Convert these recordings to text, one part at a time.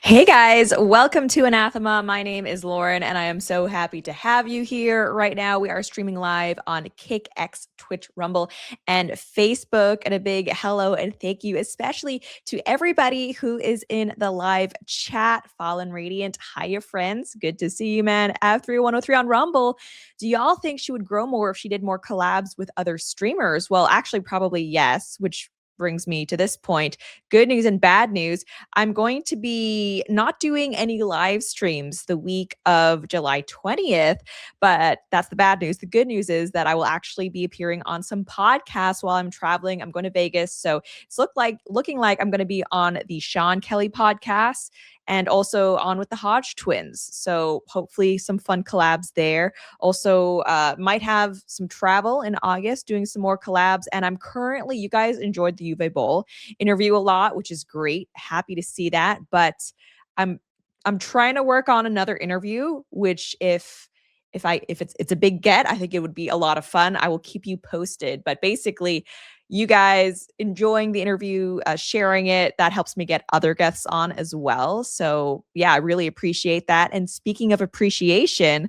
Hey guys, welcome to Anathema. My name is Lauren, and I am so happy to have you here. Right now, we are streaming live on Kick, X, Twitch, Rumble, and Facebook. And a big hello and thank you, especially to everybody who is in the live chat. Fallen Radiant, hiya friends. Good to see you, man. F3103 on Rumble. Do y'all think she would grow more if she did more collabs with other streamers? Well, actually, probably yes, which brings me to this point. Good news and bad news. I'm going to be not doing any live streams the week of July 20th, but that's the bad news. The good news is that I will actually be appearing on some podcasts while I'm traveling. I'm going to Vegas, so it's looking like I'm going to be on the Sean Kelly podcast and also on with the Hodge twins. So hopefully some fun collabs there. Also, might have some travel in August, doing some more collabs. And I'm currently, you guys enjoyed the Juve Bowl interview a lot, which is great. Happy to see that. But I'm trying to work on another interview, which if it's a big get, I think it would be a lot of fun. I will keep you posted. But basically, you guys enjoying the interview, sharing it, that helps me get other guests on as well. So yeah, I really appreciate that. And speaking of appreciation,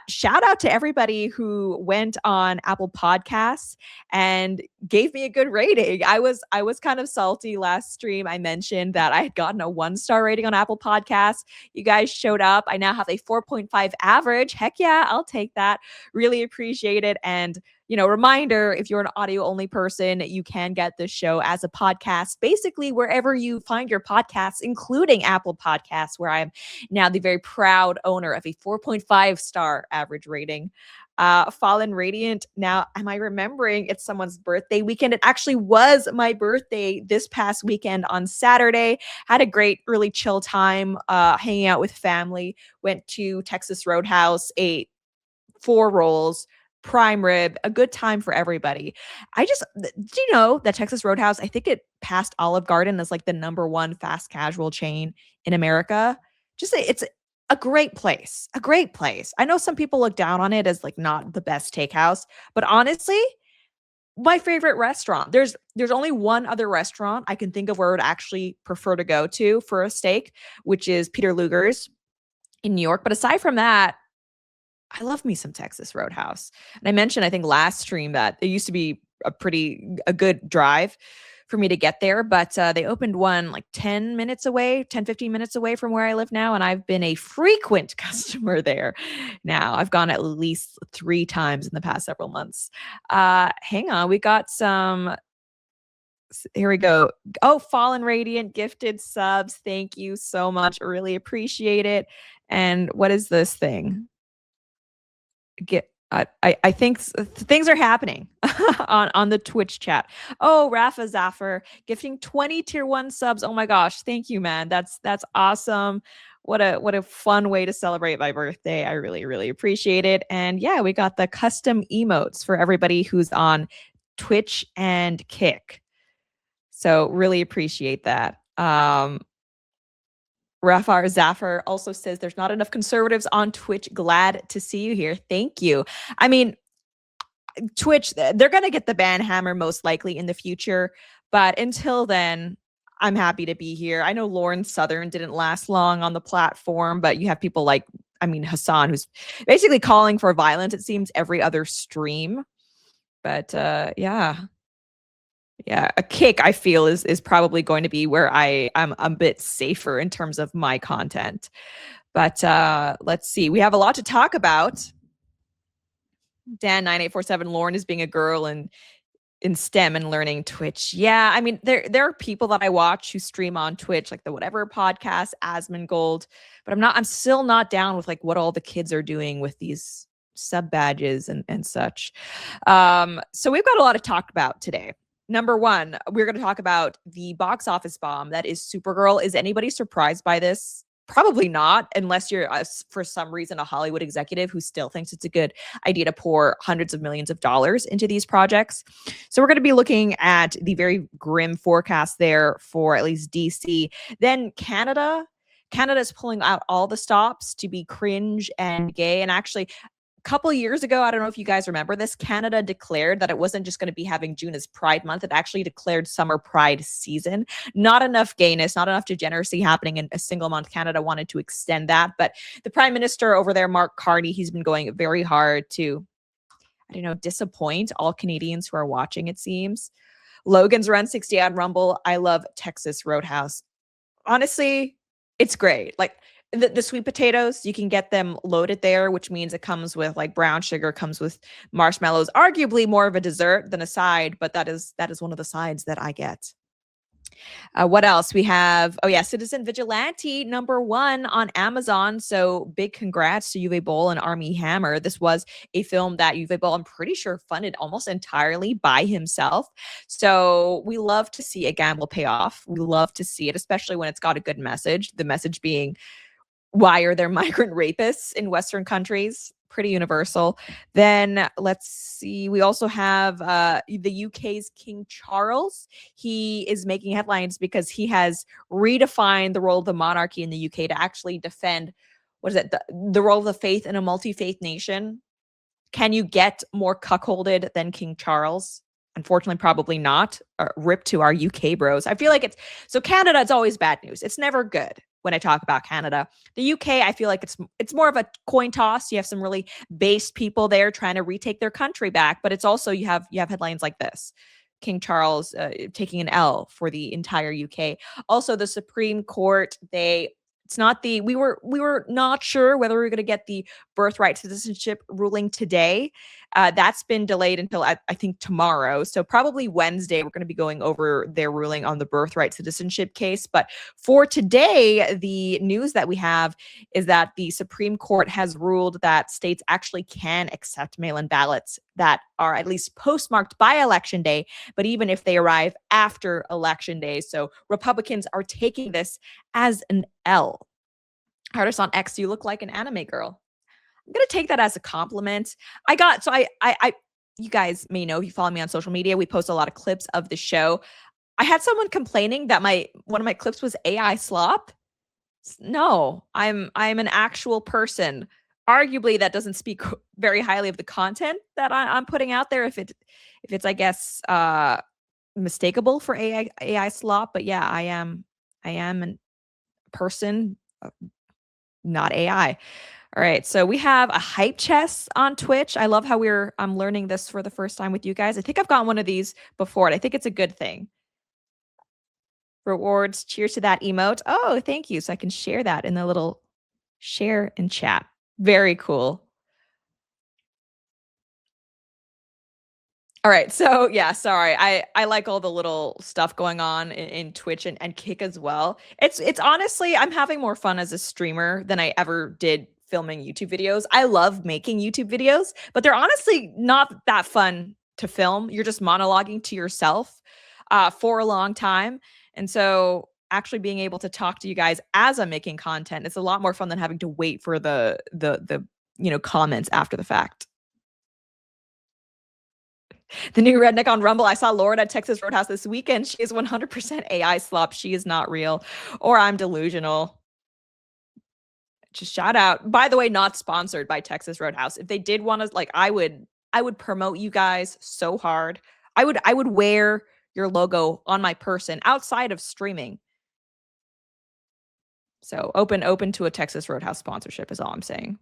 shout out to everybody who went on Apple Podcasts and gave me a good rating. I was kind of salty last stream. I mentioned that I had gotten a 1-star rating on Apple Podcasts. You guys showed up. I now have a 4.5 average. Heck yeah, I'll take that. Really appreciate it. And reminder, if you're an audio only person, you can get this show as a podcast, basically wherever you find your podcasts, including Apple Podcasts, where I'm now the very proud owner of a 4.5-star average rating. Fallen Radiant. Now, am I remembering it's someone's birthday weekend? It actually was my birthday this past weekend on Saturday. Had a great, really chill time, hanging out with family. Went to Texas Roadhouse, ate 4 rolls, prime rib, a good time for everybody. Do you know that Texas Roadhouse, I think it passed Olive Garden as like the #1 fast casual chain in America. It's a great place, a great place. I know some people look down on it as like not the best steakhouse, but honestly, my favorite restaurant. There's only one other restaurant I can think of where I would actually prefer to go to for a steak, which is Peter Luger's in New York. But aside from that, I love me some Texas Roadhouse. And I mentioned, I think last stream, that it used to be a good drive for me to get there, but they opened one like 10, 15 minutes away from where I live now. And I've been a frequent customer there now. I've gone at least 3 times in the past several months. Hang on. We got some. Here we go. Oh, Fallen Radiant gifted subs. Thank you so much. I really appreciate it. And what is this thing? I think things are happening on the Twitch chat. Oh, Rafa Zaffer gifting 20 tier 1 subs. Oh my gosh, thank you, man. That's awesome. What a fun way to celebrate my birthday. I really, really appreciate it. And yeah, we got the custom emotes for everybody who's on Twitch and Kick. So really appreciate that. Rafar Zaffer also says there's not enough conservatives on Twitch. Glad to see you here. Thank you. I mean, Twitch, they're going to get the ban hammer most likely in the future. But until then, I'm happy to be here. I know Lauren Southern didn't last long on the platform, but you have people like, Hassan, who's basically calling for violence, it seems, every other stream. But yeah, a Kick, I feel, is probably going to be where I'm a bit safer in terms of my content. But let's see. We have a lot to talk about. Dan9847, Lauren is being a girl in STEM and learning Twitch. Yeah, I mean, there are people that I watch who stream on Twitch, like the Whatever podcast, Asmongold, but I'm still not down with like what all the kids are doing with these sub badges and such. So we've got a lot to talk about today. Number 1, we're going to talk about the box office bomb that is Supergirl. Is anybody surprised by this? Probably not, unless you're, for some reason, a Hollywood executive who still thinks it's a good idea to pour hundreds of millions of dollars into these projects. So we're going to be looking at the very grim forecast there for at least DC. Then Canada's pulling out all the stops to be cringe and gay. And actually, couple years ago, I don't know if you guys remember this, Canada declared that it wasn't just going to be having June as Pride Month. It actually declared summer Pride season. Not enough gayness, not enough degeneracy happening in a single month. Canada wanted to extend that. But the Prime Minister over there, Mark Carney, he's been going very hard to, I don't know, disappoint all Canadians who are watching, it seems. Logan's Run 60 on Rumble. I love Texas Roadhouse. Honestly, it's great. Like the sweet potatoes, you can get them loaded there, which means it comes with like brown sugar, comes with marshmallows, arguably more of a dessert than a side, but that is one of the sides that I get. What else? We have, oh yeah, Citizen Vigilante #1 on Amazon. So big congrats to Uwe Boll and Armie Hammer. This was a film that Uwe Boll, I'm pretty sure, funded almost entirely by himself. So we love to see a gamble pay off. We love to see it, especially when it's got a good message. The message being, why are there migrant rapists in Western countries? Pretty universal. Then let's see. We also have the UK's King Charles. He is making headlines because he has redefined the role of the monarchy in the UK to actually defend, what is it, the role of the faith in a multi-faith nation. Can you get more cuckolded than King Charles? Unfortunately, probably not. Rip to our UK bros. I feel like so Canada, it's always bad news. It's never good when I talk about Canada. The UK, I feel like it's more of a coin toss. You have some really based people there trying to retake their country back, but it's also, you have headlines like this. King Charles taking an L for the entire UK. Also, the Supreme Court, it's not we were not sure whether we were going to get the birthright citizenship ruling today. That's been delayed until I think tomorrow. So probably Wednesday, we're going to be going over their ruling on the birthright citizenship case. But for today, the news that we have is that the Supreme Court has ruled that states actually can accept mail-in ballots that are at least postmarked by Election Day, but even if they arrive after Election Day. So Republicans are taking this as an L. Artist on X, you look like an anime girl. I'm going to take that as a compliment. You guys may know, if you follow me on social media, we post a lot of clips of the show. I had someone complaining that one of my clips was AI slop. No, I'm an actual person. Arguably, that doesn't speak very highly of the content that I'm putting out there. If it's, I guess, mistakable for AI slop. But yeah, I am a person, not AI. All right, so we have a hype chest on Twitch. I love how I'm learning this for the first time with you guys. I think I've gotten one of these before, and I think it's a good thing. Rewards, cheers to that emote. Oh, thank you. So I can share that in the little share and chat. Very cool. All right, so yeah, sorry. I like all the little stuff going on in Twitch and Kick as well. It's honestly, I'm having more fun as a streamer than I ever did filming YouTube videos. I love making YouTube videos, but they're honestly not that fun to film. You're just monologuing to yourself for a long time. And so actually being able to talk to you guys as I'm making content, it's a lot more fun than having to wait for the comments after the fact. The new redneck on Rumble. I saw Lauren at Texas Roadhouse this weekend. She is 100% AI slop. She is not real, or I'm delusional. Just shout out. By the way, not sponsored by Texas Roadhouse. If they did want to, like, I would promote you guys so hard. I would wear your logo on my person outside of streaming. So open to a Texas Roadhouse sponsorship is all I'm saying.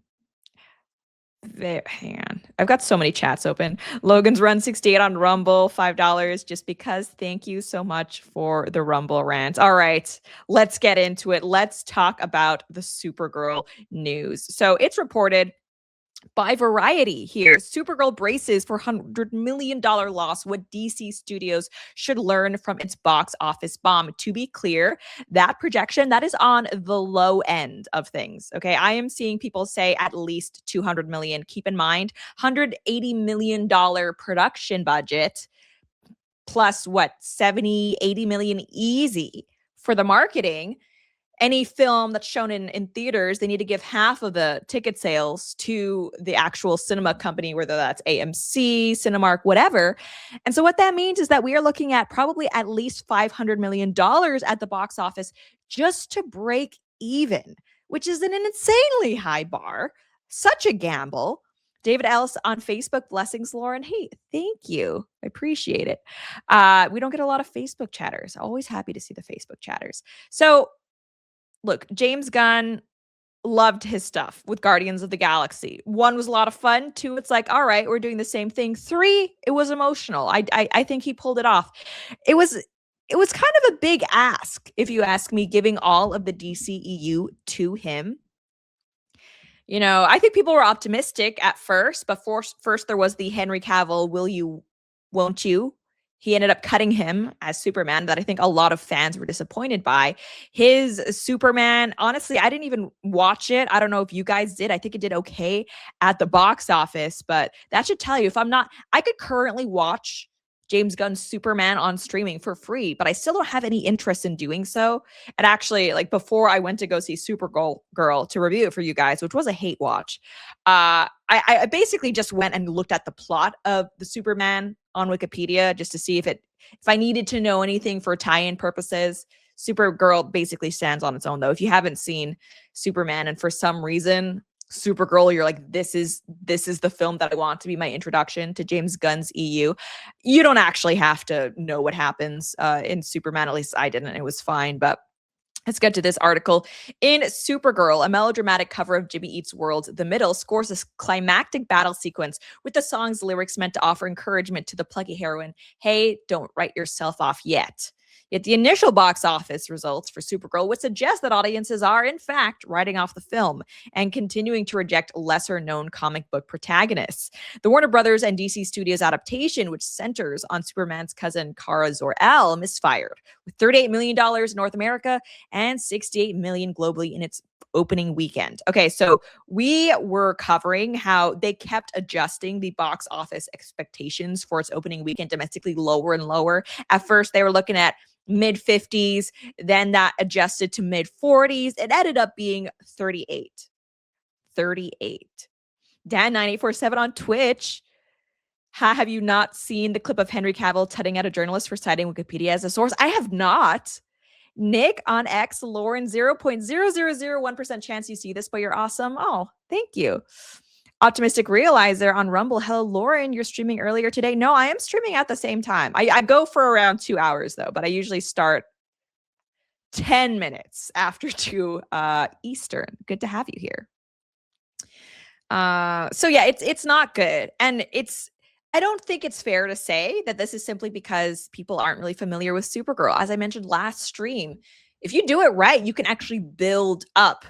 Hang on. I've got so many chats open. Logan's Run 68 on Rumble, $5 just because. Thank you so much for the Rumble rant. All right, let's get into it. Let's talk about the Supergirl news. So it's reported by Variety here. Supergirl braces for $100 million loss, what DC Studios should learn from its box office bomb. To be clear, that projection, that is on the low end of things. Okay, I am seeing people say at least $200 million. Keep in mind, $180 million production budget plus what, 70, 80 million easy for the marketing. Any film that's shown in theaters, they need to give half of the ticket sales to the actual cinema company, whether that's AMC, Cinemark, whatever. And so what that means is that we are looking at probably at least $500 million at the box office just to break even, which is an insanely high bar, such a gamble. David Ellis on Facebook, blessings, Lauren. Hey, thank you. I appreciate it. We don't get a lot of Facebook chatters. Always happy to see the Facebook chatters. So, look, James Gunn loved his stuff with Guardians of the Galaxy. 1 was a lot of fun. 2, it's like, all right, we're doing the same thing. 3, it was emotional. I think he pulled it off. It was kind of a big ask, if you ask me, giving all of the DCEU to him. You know, I think people were optimistic at first, but first there was the Henry Cavill, will you, won't you? He ended up cutting him as Superman, that I think a lot of fans were disappointed by. His Superman, honestly, I didn't even watch it. I don't know if you guys did. I think it did okay at the box office, but that should tell you, I could currently watch James Gunn's Superman on streaming for free, but I still don't have any interest in doing so. And actually, like before I went to go see Supergirl to review it for you guys, which was a hate watch, I basically just went and looked at the plot of the Superman on Wikipedia just to see if I needed to know anything for tie-in purposes. Supergirl basically stands on its own, though. If you haven't seen Superman and for some reason Supergirl, you're like, this is the film that I want to be my introduction to James Gunn's EU. You don't actually have to know what happens in Superman. At least I didn't. It was fine. But let's get to this article. In Supergirl, a melodramatic cover of Jimmy Eats World's The Middle scores a climactic battle sequence with the song's lyrics meant to offer encouragement to the plucky heroine. Hey, don't write yourself off yet. Yet the initial box office results for Supergirl would suggest that audiences are, in fact, writing off the film and continuing to reject lesser-known comic book protagonists. The Warner Brothers and DC Studios adaptation, which centers on Superman's cousin Kara Zor-El, misfired, with $38 million in North America and $68 million globally in its opening weekend. Okay, so we were covering how they kept adjusting the box office expectations for its opening weekend domestically lower and lower. At first, they were looking at mid 50s, then that adjusted to mid 40s. It ended up being 38. 38. Dan9847 on Twitch. Have you not seen the clip of Henry Cavill tutting at a journalist for citing Wikipedia as a source? I have not. Nick on X, Lauren, 0.0001% chance you see this, but you're awesome. Oh, thank you. Optimistic Realizer on Rumble. Hello, Lauren. You're streaming earlier today. No, I am streaming at the same time. I go for around 2 hours, though, but I usually start 10 minutes after 2 Eastern. Good to have you here. So yeah, it's not good. And I don't think it's fair to say that this is simply because people aren't really familiar with Supergirl. As I mentioned last stream, if you do it right, you can actually build up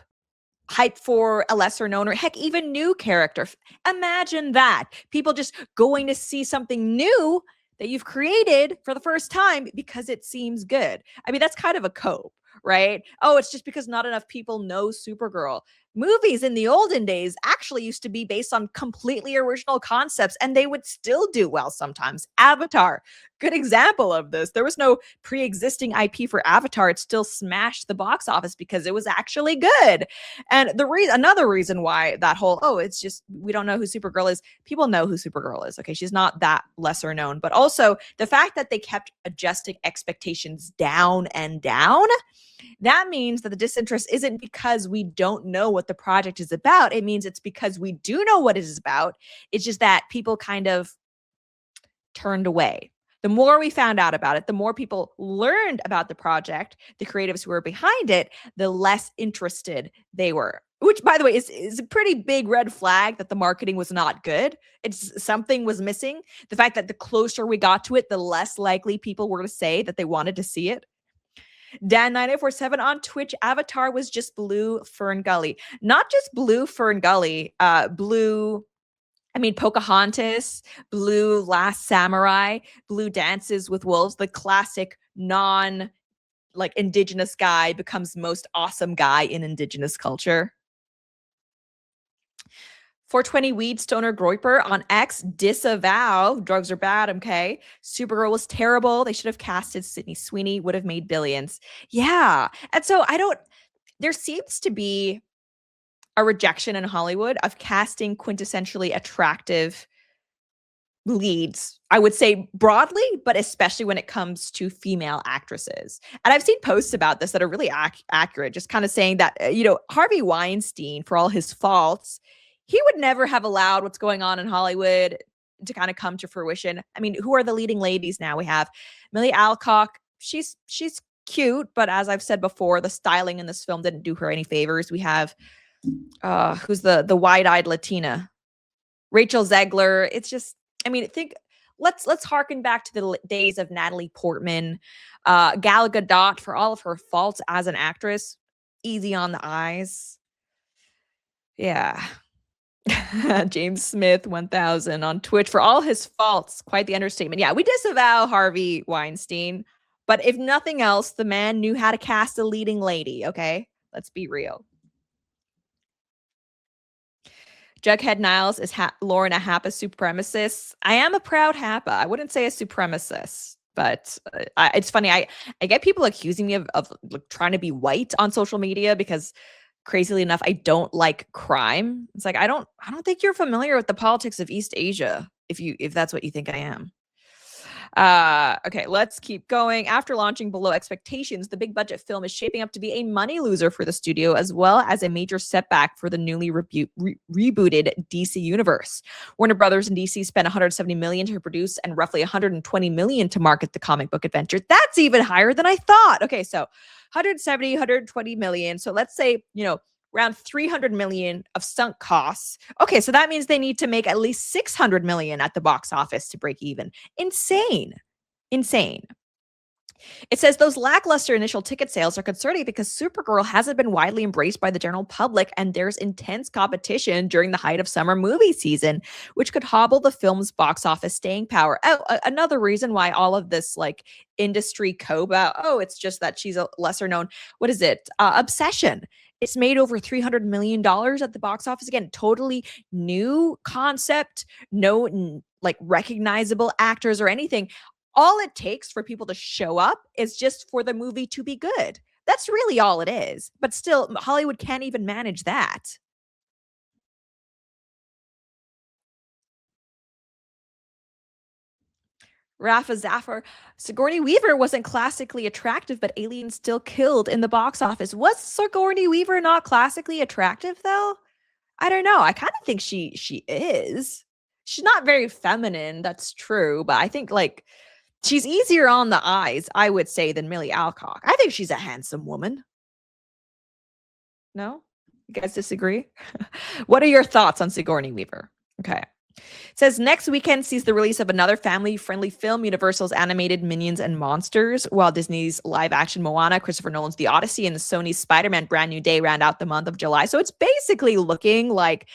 hype for a lesser known or heck, even new character. Imagine that. People just going to see something new that you've created for the first time because it seems good. I mean, that's kind of a cope, right? Oh, it's just because not enough people know Supergirl. Movies in the olden days actually used to be based on completely original concepts, and they would still do well sometimes. Avatar, good example of this. There was no pre-existing IP for Avatar. It still smashed the box office because it was actually good. And another reason why that whole, it's just we don't know who Supergirl is. People know who Supergirl is. Okay, she's not that lesser known, but also the fact that they kept adjusting expectations down and down. That means that the disinterest isn't because we don't know what the project is about. It means it's because we do know what it is about. It's just that people kind of turned away. The more we found out about it, the more people learned about the project, the creatives who were behind it, the less interested they were. Which, by the way, is a pretty big red flag that the marketing was not good. Something was missing. The fact that the closer we got to it, the less likely people were to say that they wanted to see it. Dan9847 on Twitch, Avatar was just blue Fern Gully. Not just blue Fern Gully, blue, Pocahontas, blue Last Samurai, blue Dances with Wolves, the classic indigenous guy becomes most awesome guy in indigenous culture. 420 Weed Stoner Groiper on X, disavow. Drugs are bad, okay? Supergirl was terrible. They should have casted Sydney Sweeney, would have made billions. Yeah. And so there seems to be a rejection in Hollywood of casting quintessentially attractive leads, I would say broadly, but especially when it comes to female actresses. And I've seen posts about this that are really accurate, just kind of saying that, Harvey Weinstein, for all his faults, he would never have allowed what's going on in Hollywood to kind of come to fruition. I mean, who are the leading ladies now? We have Millie Alcock. She's cute, but as I've said before, the styling in this film didn't do her any favors. We have who's the wide-eyed Latina? Rachel Zegler. It's just, I mean, let's harken back to the days of Natalie Portman, Gal Gadot, for all of her faults as an actress, easy on the eyes. Yeah. James Smith 1000 on Twitch, for all his faults, quite the understatement. Yeah, we disavow Harvey Weinstein, but if nothing else, the man knew how to cast a leading lady, okay? Let's be real. Jughead Niles is Lauren a HAPA supremacist? I am a proud HAPA. I wouldn't say a supremacist, but it's funny. I get people accusing me of like, trying to be white on social media because, crazily enough, I don't like crime. It's like I don't think you're familiar with the politics of East Asia if that's what you think I am. Okay, let's keep going. After launching below expectations, the big budget film is shaping up to be a money loser for the studio, as well as a major setback for the newly rebooted DC universe. Warner Brothers and DC spent $170 million to produce and roughly $120 million to market the comic book adventure. That's even higher than I thought. Okay, so 170, 120 million. So let's say, around 300 million of sunk costs. Okay, so that means they need to make at least 600 million at the box office to break even. Insane. It says those lackluster initial ticket sales are concerning because Supergirl hasn't been widely embraced by the general public, and there's intense competition during the height of summer movie season, which could hobble the film's box office staying power. Oh, another reason why all of this like industry coba, it's just that she's a lesser known, what is it? Obsession. It's made over $300 million at the box office. Again, totally new concept, no like recognizable actors or anything. All it takes for people to show up is just for the movie to be good. That's really all it is. But still, Hollywood can't even manage that. Rafa Zafar, Sigourney Weaver wasn't classically attractive, but Alien still killed in the box office. Was Sigourney Weaver not classically attractive, though? I don't know. I kind of think she is. She's not very feminine, that's true, but I think like she's easier on the eyes, I would say, than Millie Alcock. I think she's a handsome woman. No? You guys disagree? What are your thoughts on Sigourney Weaver? Okay. It says next weekend sees the release of another family-friendly film, Universal's animated Minions and Monsters, while Disney's live-action Moana, Christopher Nolan's The Odyssey, and Sony's Spider-Man Brand New Day round out the month of July. So it's basically looking like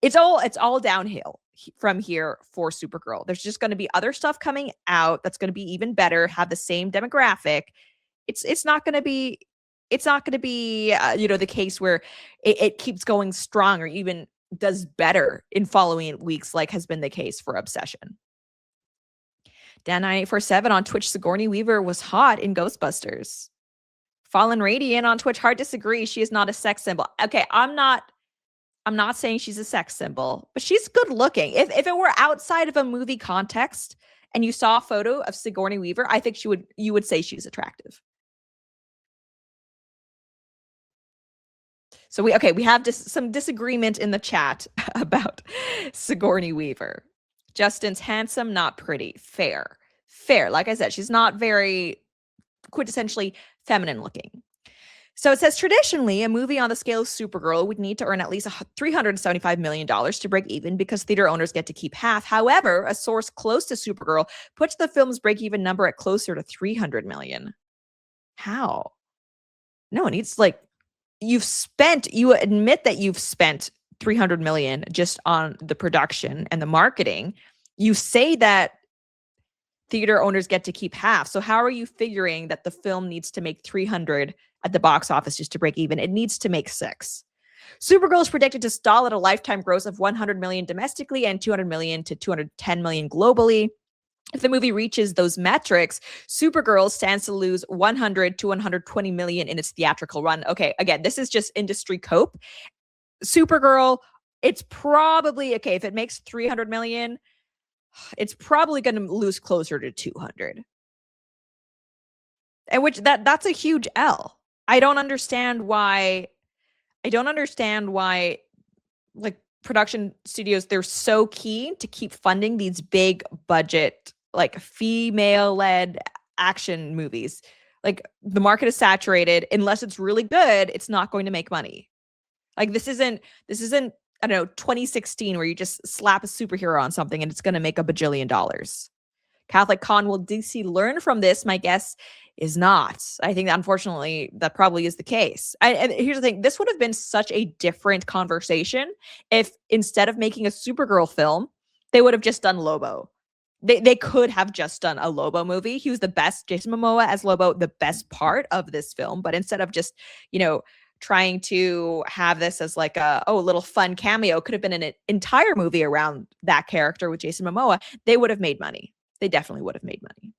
it's all downhill from here for Supergirl. There's just going to be other stuff coming out that's going to be even better, have the same demographic. It's not going to be the case where it keeps going strong or even does better in following weeks, like has been the case for Obsession. Dan9847 on Twitch, Sigourney Weaver was hot in Ghostbusters. Fallen Radiant on Twitch, hard disagree. She is not a sex symbol. Okay, I'm not saying she's a sex symbol, but she's good looking. If it were outside of a movie context and you saw a photo of Sigourney Weaver, I think you would say she's attractive. So we have some disagreement in the chat about Sigourney Weaver. Justin's handsome, not pretty. Fair. Like I said, she's not very quintessentially feminine looking. So it says traditionally, a movie on the scale of Supergirl would need to earn at least $375 million to break even because theater owners get to keep half. However, a source close to Supergirl puts the film's break-even number at closer to $300 million. How? No, it needs like you admit that you've spent $300 million just on the production and the marketing. You say that theater owners get to keep half. So how are you figuring that the film needs to make 300 at the box office just to break even? It needs to make 6. Supergirl is predicted to stall at a lifetime gross of $100 million domestically and $200 million to $210 million globally. If the movie reaches those metrics, Supergirl stands to lose 100 to 120 million in its theatrical run. Okay, again, this is just industry cope. Supergirl, it's probably okay if it makes 300 million, it's probably going to lose closer to 200. And which that's a huge L. I don't understand why like production studios, they're so keen to keep funding these big budget, like female-led action movies. Like the market is saturated. Unless it's really good, it's not going to make money. Like this isn't I don't know 2016 where you just slap a superhero on something and it's going to make a bajillion dollars. Catholic Con, will DC learn from this? My guess is not. I think that unfortunately that probably is the case. And here's the thing: this would have been such a different conversation if instead of making a Supergirl film, they would have just done Lobo. They could have just done a Lobo movie. He was the best. Jason Momoa as Lobo, the best part of this film. But instead of just, trying to have this as like a little fun cameo, could have been an entire movie around that character with Jason Momoa, they would have made money. They definitely would have made money.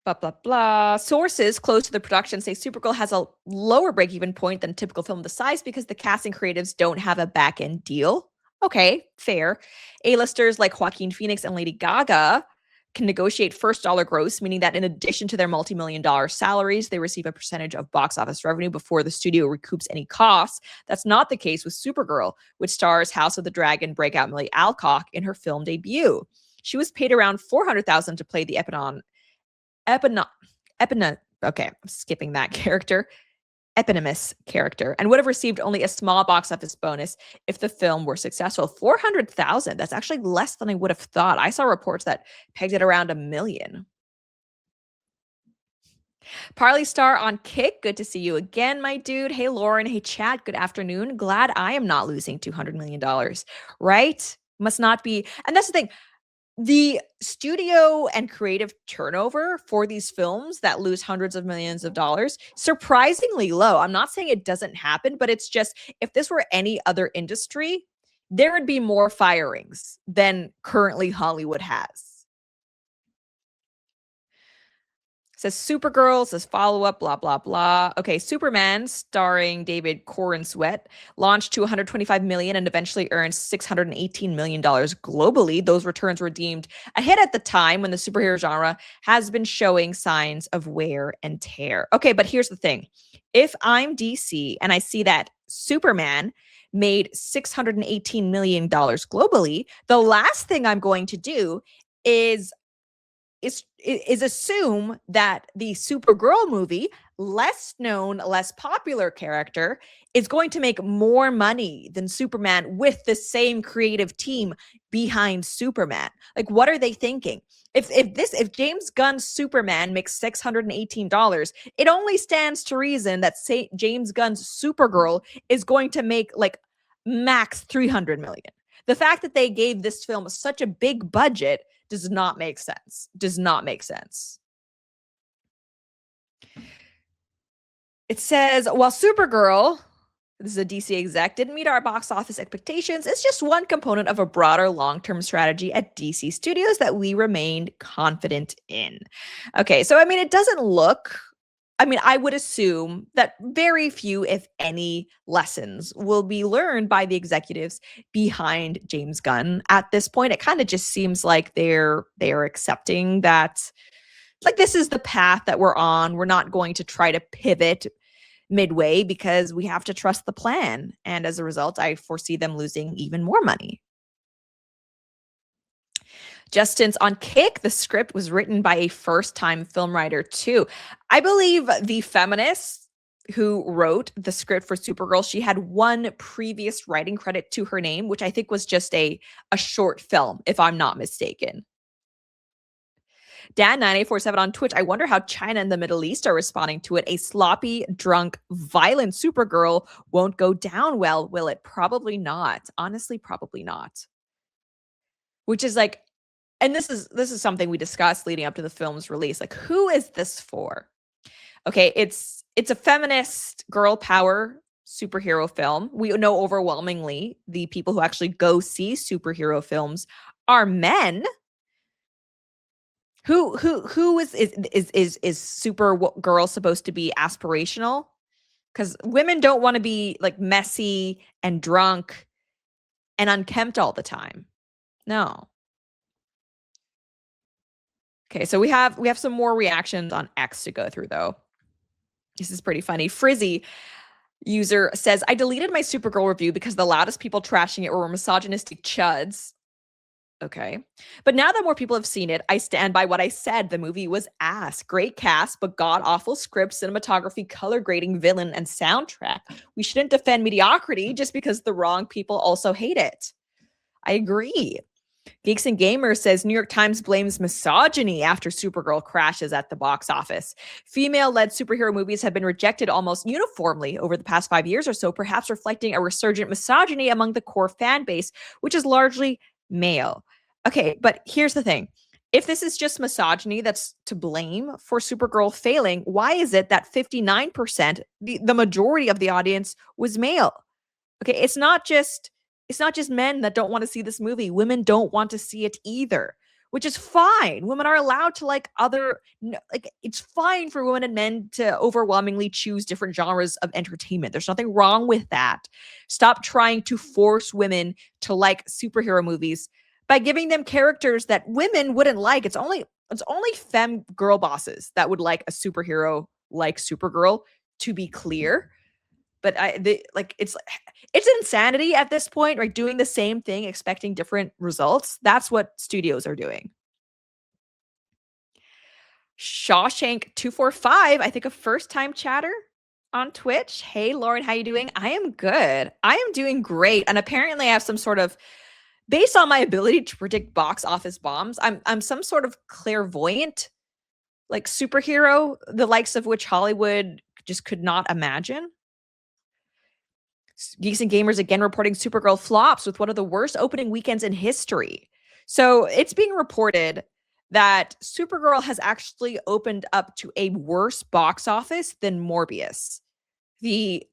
Blah, blah, blah. Sources close to the production say Supergirl has a lower break-even point than a typical film the size because the casting creatives don't have a back-end deal. Okay, fair. A-listers like Joaquin Phoenix and Lady Gaga can negotiate first dollar gross, meaning that in addition to their multi-million-dollar salaries, they receive a percentage of box office revenue before the studio recoups any costs. That's not the case with Supergirl, which stars House of the Dragon breakout Millie Alcock in her film debut. She was paid around $400,000 to play the okay, I'm skipping that character. Eponymous character, and would have received only a small box office bonus if the film were successful. 400,000. That's actually less than I would have thought. I saw reports that pegged it around $1 million. Parley Star on Kick. Good to see you again, my dude. Hey, Lauren. Hey, Chad. Good afternoon. Glad I am not losing $200 million, right? Must not be. And that's the thing. The studio and creative turnover for these films that lose hundreds of millions of dollars, surprisingly low. I'm not saying it doesn't happen, but it's just if this were any other industry, there would be more firings than currently Hollywood has. Says Supergirl, says follow-up, blah, blah, blah. Okay, Superman, starring David Corenswet, launched to $125 million and eventually earned $618 million globally. Those returns were deemed a hit at the time when the superhero genre has been showing signs of wear and tear. Okay, but here's the thing. If I'm DC and I see that Superman made $618 million globally, the last thing I'm going to do is assume that the Supergirl movie, less known, less popular character, is going to make more money than Superman with the same creative team behind Superman. Like, what are they thinking? If James Gunn's Superman makes $618, it only stands to reason that James Gunn's Supergirl is going to make like max $300 million. The fact that they gave this film such a big budget does not make sense. Does not make sense. It says, while Supergirl, this is a DC exec, didn't meet our box office expectations, it's just one component of a broader long-term strategy at DC Studios that we remained confident in. Okay, so I mean, it doesn't look... I mean, I would assume that very few, if any, lessons will be learned by the executives behind James Gunn. At this point, it kind of just seems like they're accepting that, like, this is the path that we're on. We're not going to try to pivot midway because we have to trust the plan. And as a result, I foresee them losing even more money. Justin's on Kick. The script was written by a first-time film writer too. I believe the feminist who wrote the script for Supergirl, she had one previous writing credit to her name, which I think was just a short film, if I'm not mistaken. Dan9847 on Twitch. I wonder how China and the Middle East are responding to it. A sloppy, drunk, violent Supergirl won't go down well, will it? Probably not. Honestly, probably not. Which is like, and this is something we discussed leading up to the film's release. Like, who is this for? Okay, it's a feminist girl power superhero film. We know overwhelmingly the people who actually go see superhero films are men. Who is Supergirl supposed to be aspirational? Because women don't want to be like messy and drunk and unkempt all the time. No. Okay, so we have some more reactions on X to go through, though. This is pretty funny. Frizzy, User says, I deleted my Supergirl review because the loudest people trashing it were misogynistic chuds. Okay. But now that more people have seen it, I stand by what I said. The movie was ass. Great cast, but god awful script, cinematography, color grading, villain, and soundtrack. We shouldn't defend mediocrity just because the wrong people also hate it. I agree. Geeks and Gamers says New York Times blames misogyny after Supergirl crashes at the box office. Female-led superhero movies have been rejected almost uniformly over the past 5 years or so, perhaps reflecting a resurgent misogyny among the core fan base, which is largely male. Okay, but here's the thing. If this is just misogyny that's to blame for Supergirl failing, why is it that 59%, the majority of the audience, was male? Okay, it's not just men that don't want to see this movie. Women don't want to see it either, which is fine. Women are allowed to it's fine for women and men to overwhelmingly choose different genres of entertainment. There's nothing wrong with that. Stop trying to force women to like superhero movies by giving them characters that women wouldn't like. It's only femme girl bosses that would like a superhero like Supergirl, to be clear. But it's insanity at this point, right? Doing the same thing, expecting different results. That's what studios are doing. Shawshank 245, I think a first-time chatter on Twitch. Hey, Lauren, how you doing? I am good. I am doing great. And apparently I have some sort of, based on my ability to predict box office bombs, I'm some sort of clairvoyant, like superhero, the likes of which Hollywood just could not imagine. Geeks and Gamers again reporting Supergirl flops with one of the worst opening weekends in history. So it's being reported that Supergirl has actually opened up to a worse box office than Morbius. The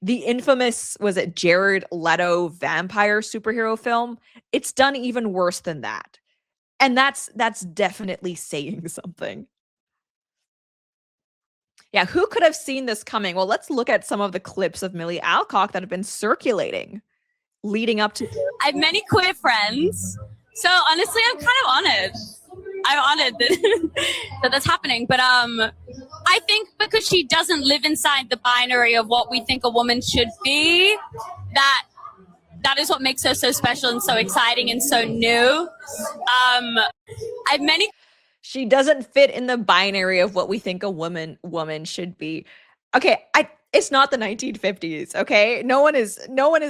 infamous, was it Jared Leto vampire superhero film? It's done even worse than that. And that's definitely saying something. Yeah, who could have seen this coming? Well, let's look at some of the clips of Millie Alcock that have been circulating leading up to. I have many queer friends, so honestly, I'm kind of honored. I'm honored that that's happening. But I think because she doesn't live inside the binary of what we think a woman should be, that is what makes her so special and so exciting and so new. I have many. She doesn't fit in the binary of what we think a woman should be. Okay, it's not the 1950s, okay? No one is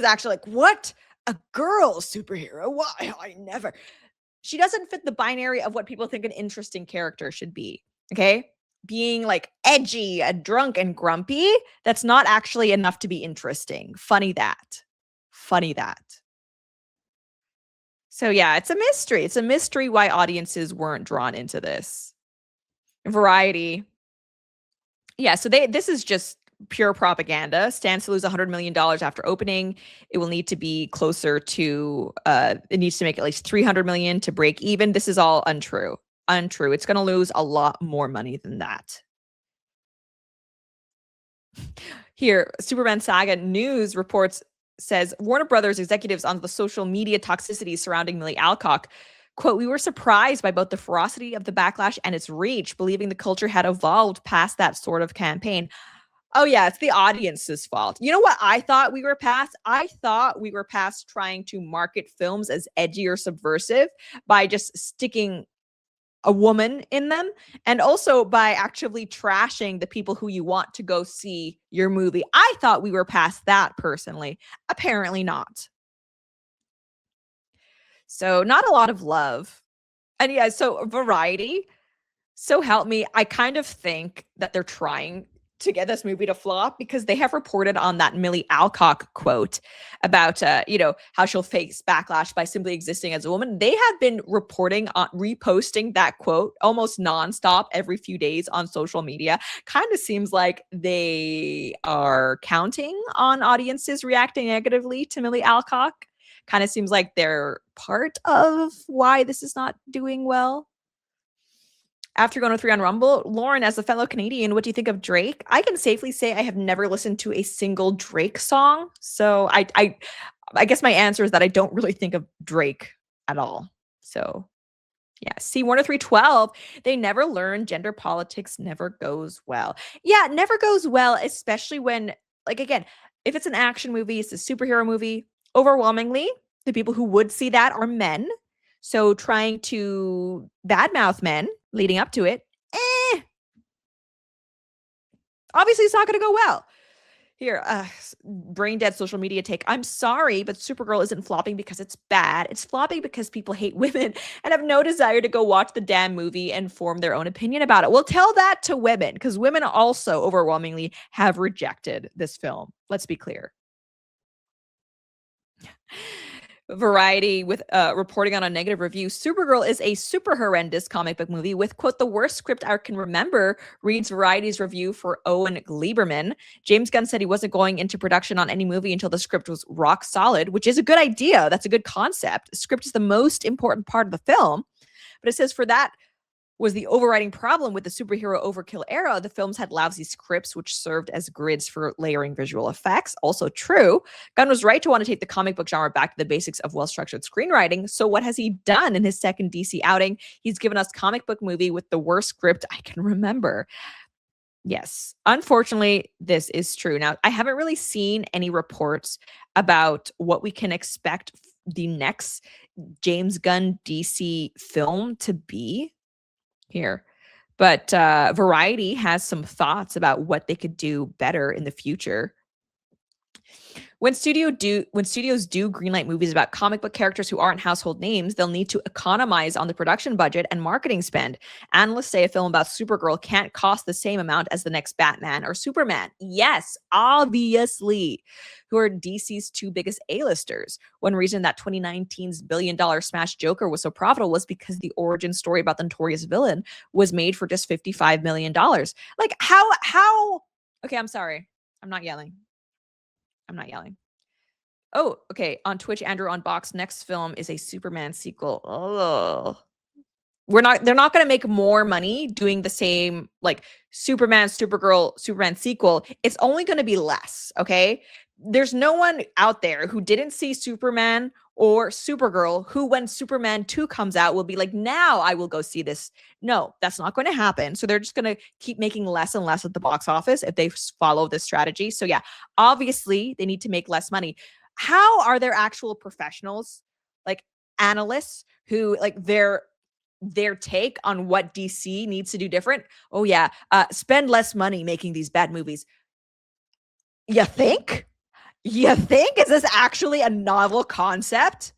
actually like, what? A girl superhero? Why? I never. She doesn't fit the binary of what people think an interesting character should be, okay? Being like edgy, a drunk and grumpy, that's not actually enough to be interesting. Funny that. So yeah, it's a mystery. It's a mystery why audiences weren't drawn into this. Variety. Yeah, so this is just pure propaganda. Stands to lose $100 million after opening. It will need to be closer to it needs to make at least $300 million to break even. This is all untrue. It's going to lose a lot more money than that. Here, Superman Saga News reports, says Warner Brothers executives on the social media toxicity surrounding Millie Alcock. Quote, we were surprised by both the ferocity of the backlash and its reach, believing the culture had evolved past that sort of campaign. Oh yeah, it's the audience's fault. You know what I thought we were past? I thought we were past trying to market films as edgy or subversive by just sticking a woman in them, and also by actively trashing the people who you want to go see your movie. I thought we were past that personally. Apparently not. So not a lot of love. And yeah, so Variety, so help me, I kind of think that they're trying to get this movie to flop because they have reported on that Millie Alcock quote about, how she'll face backlash by simply existing as a woman. They have been reporting on reposting that quote almost nonstop every few days on social media. Kind of seems like they are counting on audiences reacting negatively to Millie Alcock. Kind of seems like they're part of why this is not doing well. After going to 3 on Rumble, Lauren, as a fellow Canadian, what do you think of Drake? I can safely say I have never listened to a single Drake song. So I guess my answer is that I don't really think of Drake at all. So yeah, see, Warner 312, they never learn. Gender politics never goes well. Yeah, it never goes well, especially when like, again, if it's an action movie, it's a superhero movie, overwhelmingly, the people who would see that are men. So trying to badmouth men leading up to it, obviously it's not going to go well. Here, brain dead social media take. I'm sorry, but Supergirl isn't flopping because it's bad. It's flopping because people hate women and have no desire to go watch the damn movie and form their own opinion about it. Well, tell that to women, because women also overwhelmingly have rejected this film. Let's be clear. Variety with reporting on a negative review. Supergirl is a super horrendous comic book movie with, quote, the worst script I can remember, reads Variety's review for Owen Gleiberman. James Gunn said he wasn't going into production on any movie until the script was rock solid, which is a good idea. That's a good concept. The script is the most important part of the film. But it says for that was the overriding problem with the superhero overkill era. The films had lousy scripts, which served as grids for layering visual effects. Also true. Gunn was right to want to take the comic book genre back to the basics of well-structured screenwriting. So what has he done in his second DC outing? He's given us comic book movie with the worst script I can remember. Yes, unfortunately, this is true. Now, I haven't really seen any reports about what we can expect the next James Gunn DC film to be here. But Variety has some thoughts about what they could do better in the future. When studios do greenlight movies about comic book characters who aren't household names, they'll need to economize on the production budget and marketing spend. Analysts say a film about Supergirl can't cost the same amount as the next Batman or Superman. Yes, obviously. Who are DC's two biggest A-listers. One reason that 2019's billion-dollar smash Joker was so profitable was because the origin story about the notorious villain was made for just $55 million. Like, how? Okay, I'm sorry. I'm not yelling. Oh, okay. On Twitch, Andrew Unbox, next film is a Superman sequel. Oh. They're not going to make more money doing the same, like, Superman, Supergirl, Superman sequel. It's only going to be less, okay? There's no one out there who didn't see Superman or Supergirl who, when Superman 2 comes out, will be like, now I will go see this. No, that's not going to happen. So they're just going to keep making less and less at the box office if they follow this strategy. So yeah, obviously they need to make less money. How are there actual professionals, like analysts, who, like, their take on what DC needs to do different? Oh yeah, spend less money making these bad movies. You think? Is this actually a novel concept?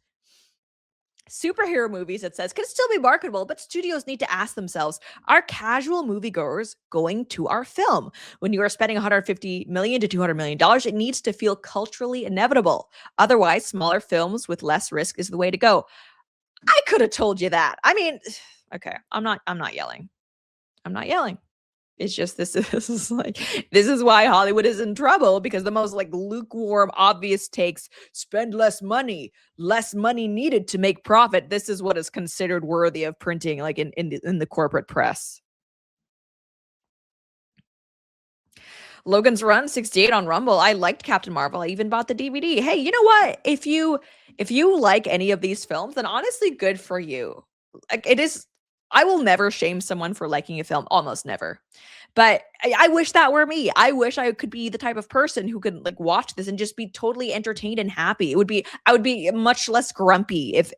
Superhero movies, it says, can still be marketable, but studios need to ask themselves, are casual moviegoers going to our film? When you are spending $150 million to $200 million, it needs to feel culturally inevitable. Otherwise, smaller films with less risk is the way to go. I could have told you that. I mean, okay, I'm not yelling. It's just this is why Hollywood is in trouble, because the most, like, lukewarm, obvious takes, spend less money needed to make profit. This is what is considered worthy of printing, like, in the corporate press. Logan's Run 68 on Rumble. I liked Captain Marvel. I even bought the DVD. Hey, you know what? If you like any of these films, then honestly, good for you. Like, it is. I will never shame someone for liking a film, almost never. But I wish that were me. I wish I could be the type of person who could, like, watch this and just be totally entertained and happy. I would be much less grumpy if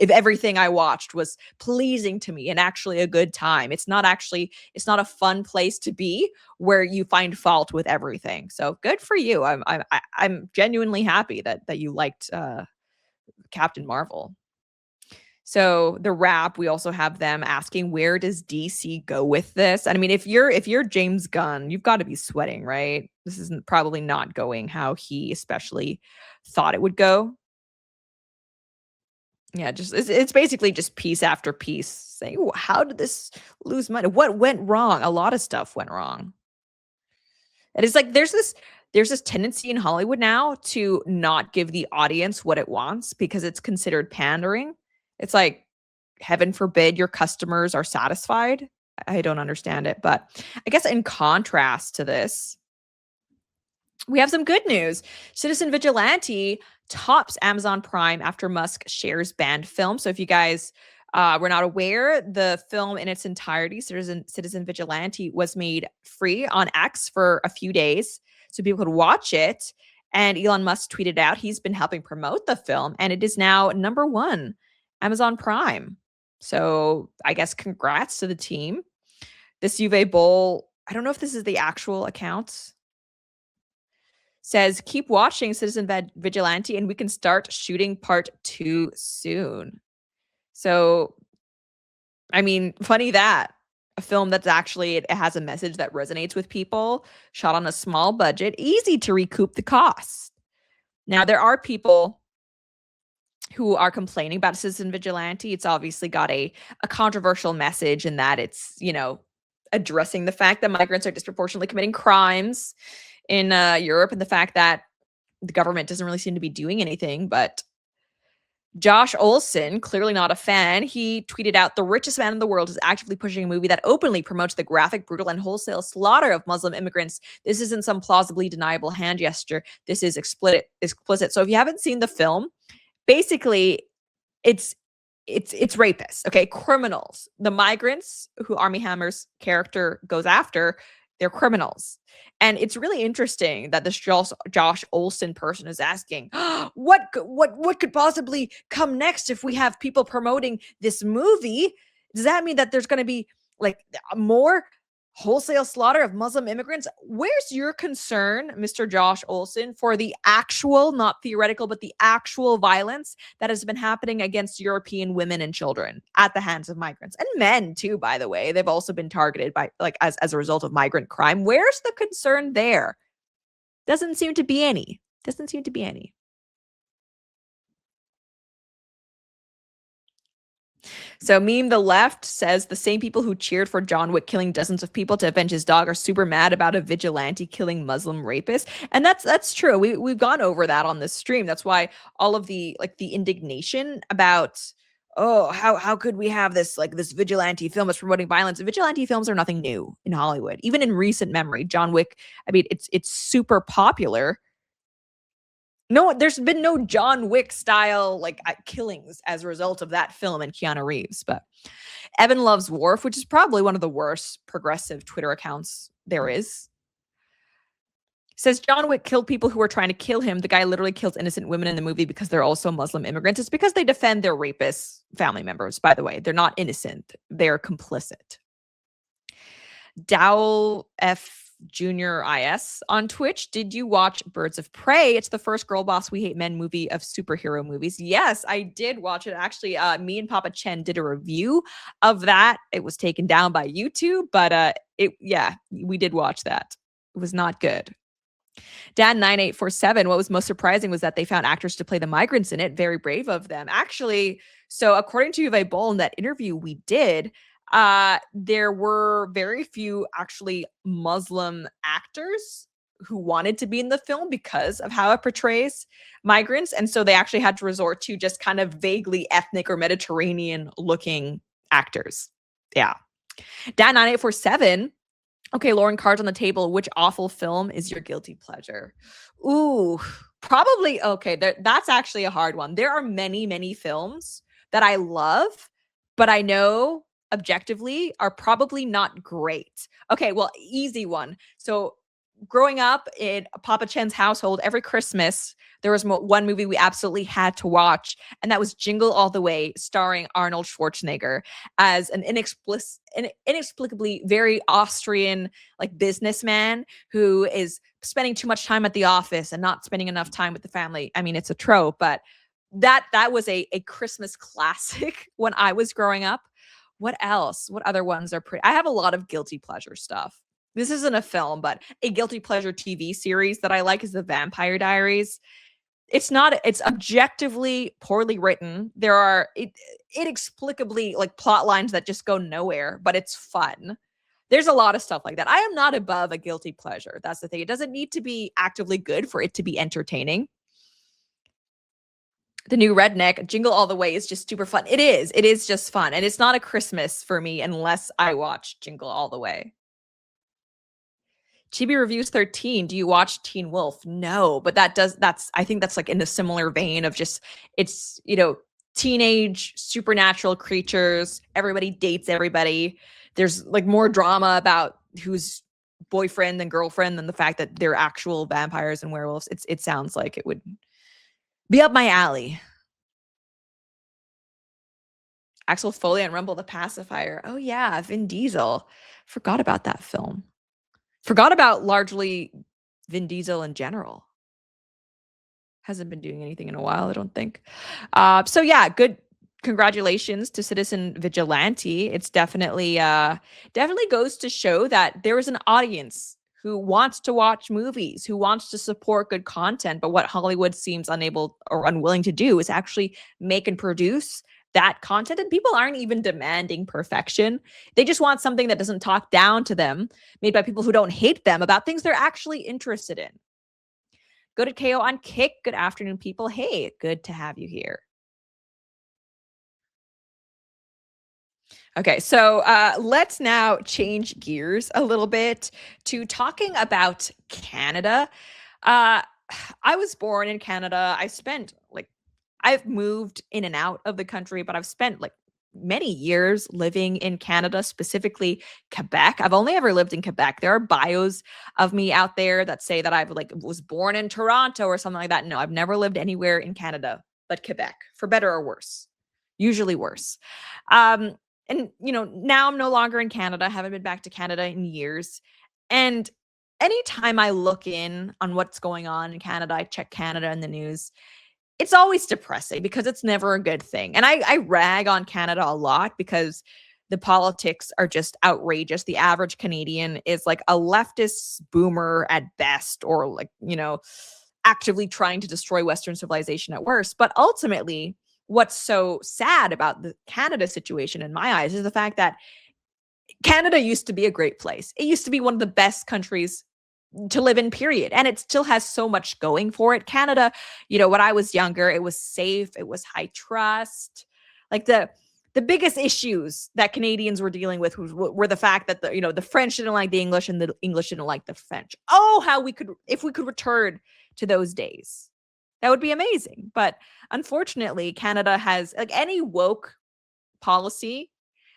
everything I watched was pleasing to me and actually a good time. It's not a fun place to be where you find fault with everything. So good for you. I'm genuinely happy that you liked Captain Marvel. So the Wrap, we also have them asking, where does DC go with this? And I mean, if you're James Gunn, you've got to be sweating, right? This isn't probably not going how he especially thought it would go. Yeah, just it's basically just piece after piece saying, how did this lose money? What went wrong? A lot of stuff went wrong. And it's like there's this tendency in Hollywood now to not give the audience what it wants because it's considered pandering. It's like, heaven forbid your customers are satisfied. I don't understand it. But I guess in contrast to this, we have some good news. Citizen Vigilante tops Amazon Prime after Musk shares banned film. So if you guys were not aware, the film in its entirety, Citizen Vigilante, was made free on X for a few days. so people could watch it. And Elon Musk tweeted out he's been helping promote the film, and it is now number one, Amazon Prime. So I guess congrats to the team. This Uwe Boll, I don't know if this is the actual account, says, keep watching Citizen Vigilante and we can start shooting part 2 soon. So, I mean, funny that. A film that's actually, it has a message that resonates with people, shot on a small budget, easy to recoup the cost. Now, there are people who are complaining about Citizen Vigilante. It's obviously got a controversial message in that it's, addressing the fact that migrants are disproportionately committing crimes in Europe, and the fact that the government doesn't really seem to be doing anything. But Josh Olson, clearly not a fan, he tweeted out, the richest man in the world is actively pushing a movie that openly promotes the graphic, brutal, and wholesale slaughter of Muslim immigrants. This isn't some plausibly deniable hand gesture. This is explicit. So if you haven't seen the film, basically it's rapists, okay? Criminals. The migrants who Armie Hammer's character goes after, they're criminals. And it's really interesting that this Josh Olson person is asking, what could possibly come next if we have people promoting this movie? Does that mean that there's going to be like more wholesale slaughter of Muslim immigrants? Where's your concern, Mr. Josh Olson, for the actual, not theoretical, but the actual violence that has been happening against European women and children at the hands of migrants, and men too, by the way? They've also been targeted by, like, as a result of migrant crime. Where's the concern there? Doesn't seem to be any. So Meme the Left says the same people who cheered for John Wick killing dozens of people to avenge his dog are super mad about a vigilante killing Muslim rapist. And that's true. We've gone over that on this stream. That's why all of the indignation about, oh, how could we have this vigilante film that's promoting violence? Vigilante films are nothing new in Hollywood. Even in recent memory, John Wick, I mean, it's super popular. No, there's been no John Wick style killings as a result of that film and Keanu Reeves. But Evan Loves Worf, which is probably one of the worst progressive Twitter accounts there is, says John Wick killed people who were trying to kill him. The guy literally kills innocent women in the movie because they're also Muslim immigrants. It's because they defend their rapist family members, by the way. They're not innocent. They're complicit. Dowell F. Junior IS on Twitch, did you watch Birds of Prey? It's the first Girl Boss We Hate Men movie of superhero movies. Yes, I did watch it. Actually, me and Papa Chen did a review of that. It was taken down by YouTube, but we did watch that. It was not good. Dan9847, what was most surprising was that they found actors to play the migrants in it. Very brave of them. Actually, so according to Uwe Boll in that interview we did, there were very few actually Muslim actors who wanted to be in the film because of how it portrays migrants. And so they actually had to resort to just kind of vaguely ethnic or Mediterranean looking actors. Yeah. Dan9847. Okay, Lauren, cards on the table. Which awful film is your guilty pleasure? Ooh, probably. Okay, that's actually a hard one. There are many, many films that I love, but I know objectively are probably not great. Okay, well, easy one. So growing up in Papa Chen's household, every Christmas, there was one movie we absolutely had to watch, and that was Jingle All the Way, starring Arnold Schwarzenegger as an inexplicably very Austrian businessman who is spending too much time at the office and not spending enough time with the family. I mean, it's a trope, but that was a Christmas classic when I was growing up. What else? What other ones are pretty? I have a lot of guilty pleasure stuff. This isn't a film, but a guilty pleasure TV series that I like is The Vampire Diaries. It's objectively poorly written. There are inexplicably plot lines that just go nowhere, but it's fun. There's a lot of stuff like that. I am not above a guilty pleasure. That's the thing. It doesn't need to be actively good for it to be entertaining. The New Redneck, Jingle All the Way, is just super fun. It is just fun. And it's not a Christmas for me unless I watch Jingle All the Way. Chibi Reviews 13, do you watch Teen Wolf? No, but I think that's in a similar vein of just, it's, teenage supernatural creatures. Everybody dates everybody. There's more drama about who's boyfriend and girlfriend than the fact that they're actual vampires and werewolves. It sounds like it would be up my alley. Axel Foley and Rumble the Pacifier. Oh yeah, Vin Diesel. Forgot about that film. Forgot about largely Vin Diesel in general. Hasn't been doing anything in a while, I don't think. So yeah, good. Congratulations to Citizen Vigilante. It's definitely goes to show that there is an audience who wants to watch movies, who wants to support good content, but what Hollywood seems unable or unwilling to do is actually make and produce that content. And people aren't even demanding perfection. They just want something that doesn't talk down to them, made by people who don't hate them, about things they're actually interested in. Go to KO on Kick. Good afternoon, people. Hey, good to have you here. Okay, so let's now change gears a little bit to talking about Canada. I was born in Canada. I've moved in and out of the country, but I've spent like many years living in Canada, specifically Quebec. I've only ever lived in Quebec. There are bios of me out there that say that I've was born in Toronto or something like that. No, I've never lived anywhere in Canada but Quebec, for better or worse. Usually worse. And now I'm no longer in Canada. I haven't been back to Canada in years. And anytime I look in on what's going on in Canada, I check Canada in the news. It's always depressing because it's never a good thing. And I rag on Canada a lot because the politics are just outrageous. The average Canadian is like a leftist boomer at best, or actively trying to destroy Western civilization at worst. But ultimately, what's so sad about the Canada situation in my eyes is the fact that Canada used to be a great place. It used to be one of the best countries to live in, period. And it still has so much going for it. Canada, when I was younger, it was safe. It was high trust. Like the biggest issues that Canadians were dealing with were the fact that the French didn't like the English and the English didn't like the French. Oh, if we could return to those days, that would be amazing. But unfortunately, Canada has any woke policy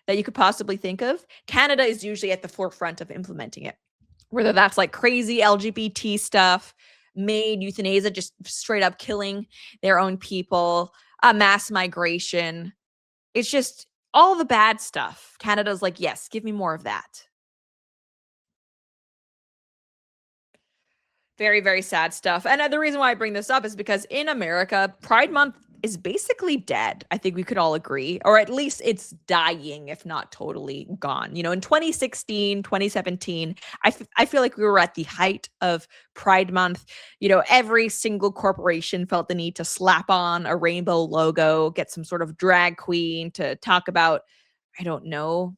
that you could possibly think of. Canada is usually at the forefront of implementing it. Whether that's like crazy LGBT stuff, made euthanasia, just straight up killing their own people, mass migration. It's just all the bad stuff. Canada's like, yes, give me more of that. Very, very sad stuff. And the reason why I bring this up is because in America, Pride Month is basically dead. I think we could all agree, or at least it's dying, if not totally gone. In 2016, 2017, I feel like we were at the height of Pride Month. Every single corporation felt the need to slap on a rainbow logo, get some sort of drag queen to talk about, I don't know,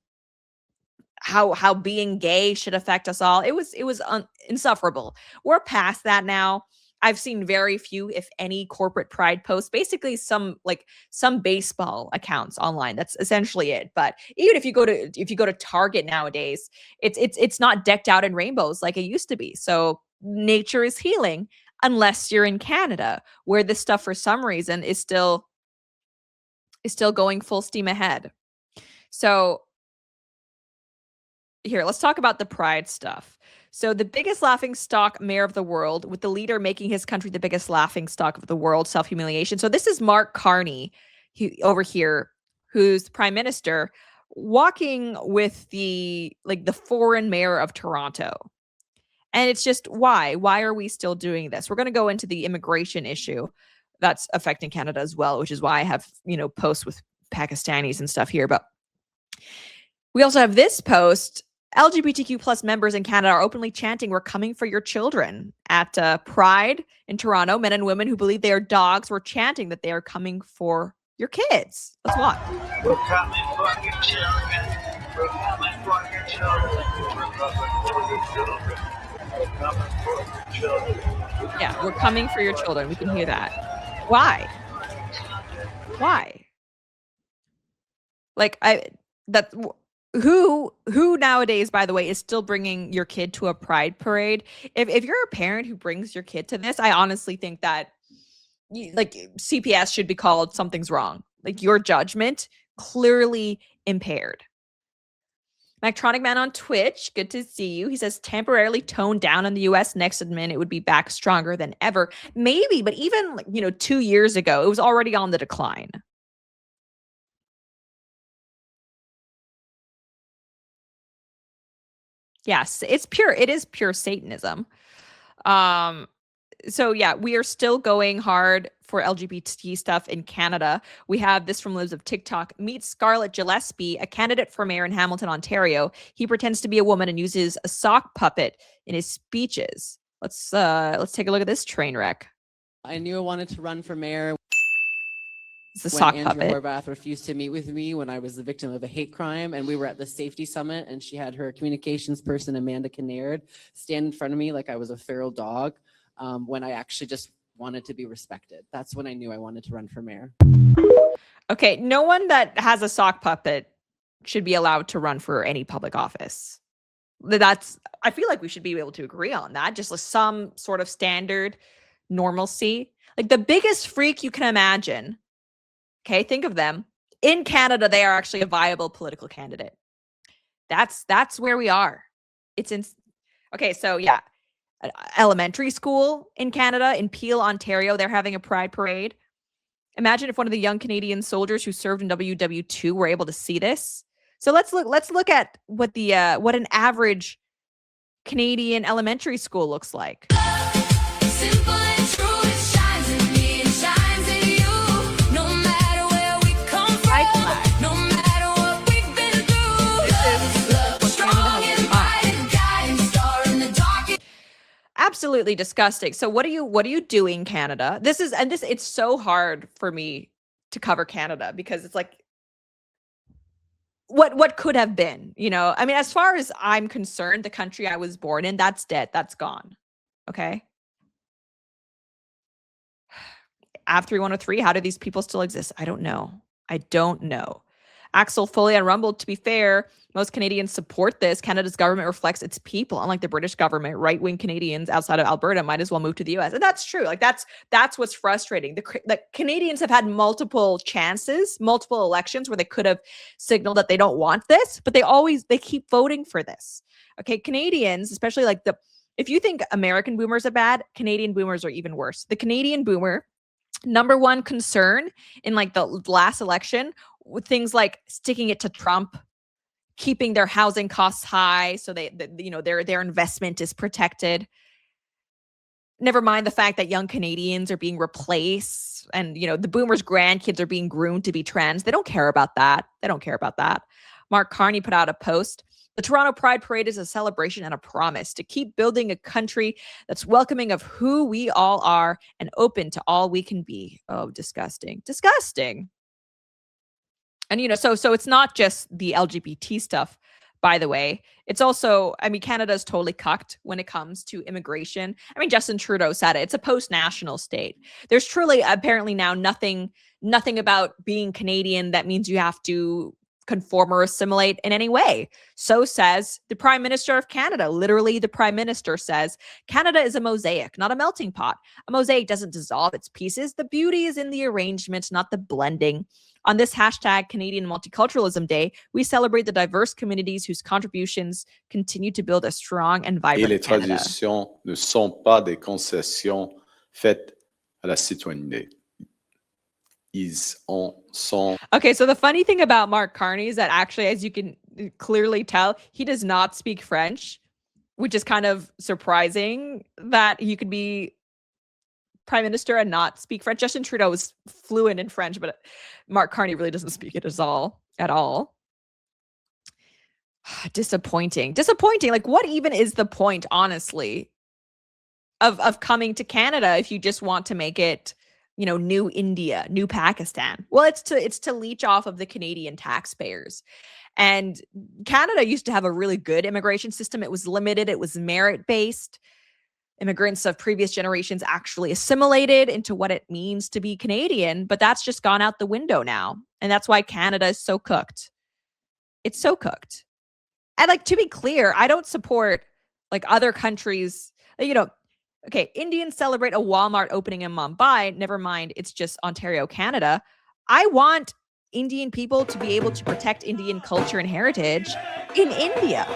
how being gay should affect us all. It was insufferable. We're past that now. I've seen very few, if any, corporate pride posts. Basically, some baseball accounts online. That's essentially it. But even if you go to Target nowadays, it's not decked out in rainbows like it used to be. So nature is healing, unless you're in Canada, where this stuff for some reason is still going full steam ahead. So here, let's talk about the pride stuff. So the biggest laughingstock mayor of the world, with the leader making his country the biggest laughingstock of the world, self-humiliation. So this is Mark Carney over here, who's prime minister, walking with the foreign mayor of Toronto. And it's just, why are we still doing this? We're going to go into the immigration issue that's affecting Canada as well, which is why I have, posts with Pakistanis and stuff here. But we also have this post. LGBTQ plus members in Canada are openly chanting, "We're coming for your children." At Pride in Toronto, men and women who believe they are dogs were chanting that they are coming for your kids. Let's watch. We're coming for your children. We're coming for your children. We're coming for your children. We're coming for your children. Yeah, we're coming for your children. We can hear that. Why? Who nowadays, by the way, is still bringing your kid to a pride parade? If you're a parent who brings your kid to this, I honestly think that CPS should be called. Something's wrong. Your judgment clearly impaired. Mactronic Man on Twitch, good to see you. He says temporarily toned down in the US. Next admin, it would be back stronger than ever. Maybe, but even 2 years ago, it was already on the decline. Yes, it is pure Satanism. So yeah, we are still going hard for LGBT stuff in Canada. We have this from Lives of TikTok. Meet Scarlett Gillespie, a candidate for mayor in Hamilton, Ontario. He pretends to be a woman and uses a sock puppet in his speeches. Let's take a look at this train wreck. I knew I wanted to run for mayor It's a when sock Andrew puppet. Horvath refused to meet with me when I was the victim of a hate crime, and we were at the safety summit, and she had her communications person, Amanda Kinnaird, stand in front of me like I was a feral dog, when I actually just wanted to be respected. That's when I knew I wanted to run for mayor. Okay, no one that has a sock puppet should be allowed to run for any public office. I feel like we should be able to agree on that. Just some sort of standard normalcy. Like the biggest freak you can imagine. Okay, think of them. In Canada, they are actually a viable political candidate. That's where we are. Okay, so yeah. Elementary school in Canada, in Peel, Ontario, they're having a pride parade. Imagine if one of the young Canadian soldiers who served in WW2 were able to see this. So let's look at what an average Canadian elementary school looks like. Simple and true, it shines in me and shines in you. No matter where we come from, no matter what we've been through. Love strong and bright, guiding star in the dark. Absolutely disgusting. So what are you doing, Canada? It's so hard for me to cover Canada because it's like what could have been, I mean, as far as I'm concerned, the country I was born in, that's dead. That's gone. Okay. Av 3103, how do these people still exist? I don't know. Axel Foley on Rumble, to be fair, most Canadians support this. Canada's government reflects its people. Unlike the British government, right-wing Canadians outside of Alberta might as well move to the US. And that's true. Like that's what's frustrating. The Canadians have had multiple chances, multiple elections where they could have signaled that they don't want this, but they keep voting for this. Okay, Canadians, especially if you think American boomers are bad, Canadian boomers are even worse. The Canadian boomer, number one concern in the last election, with things like sticking it to Trump, keeping their housing costs high so their investment is protected. Never mind the fact that young Canadians are being replaced and the boomers' grandkids are being groomed to be trans. They don't care about that. Mark Carney put out a post. The Toronto Pride Parade is a celebration and a promise to keep building a country that's welcoming of who we all are and open to all we can be. Oh, disgusting. And so it's not just the LGBT stuff, by the way. It's also, I mean, Canada's totally cucked when it comes to immigration. I mean, Justin Trudeau said it. It's a post-national state. There's truly apparently now nothing about being Canadian that means you have to conform or assimilate in any way. So says the Prime Minister of Canada. Literally, the Prime Minister says, Canada is a mosaic, not a melting pot. A mosaic doesn't dissolve its pieces. The beauty is in the arrangement, not the blending. On this hashtag Canadian Multiculturalism Day, we celebrate the diverse communities whose contributions continue to build a strong and vibrant les Canada. traditions ne sont pas des concessions faites à la citoyenneté. Ils en sont. Okay, so the funny thing about Mark Carney is that actually, as you can clearly tell, he does not speak French, which is kind of surprising that he could be Prime Minister and not speak French. Justin Trudeau is fluent in French, but Mark Carney really doesn't speak it at all. Disappointing. Like, what even is the point, honestly, of coming to Canada if you just want to make it, new India, new Pakistan? Well, it's to leech off of the Canadian taxpayers. And Canada used to have a really good immigration system. It was limited. It was merit-based. Immigrants of previous generations actually assimilated into what it means to be Canadian, but that's just gone out the window now. And that's why Canada is so cooked. It's so cooked. And to be clear, I don't support other countries, okay, Indians celebrate a Walmart opening in Mumbai. Never mind, it's just Ontario, Canada. I want Indian people to be able to protect Indian culture and heritage in India.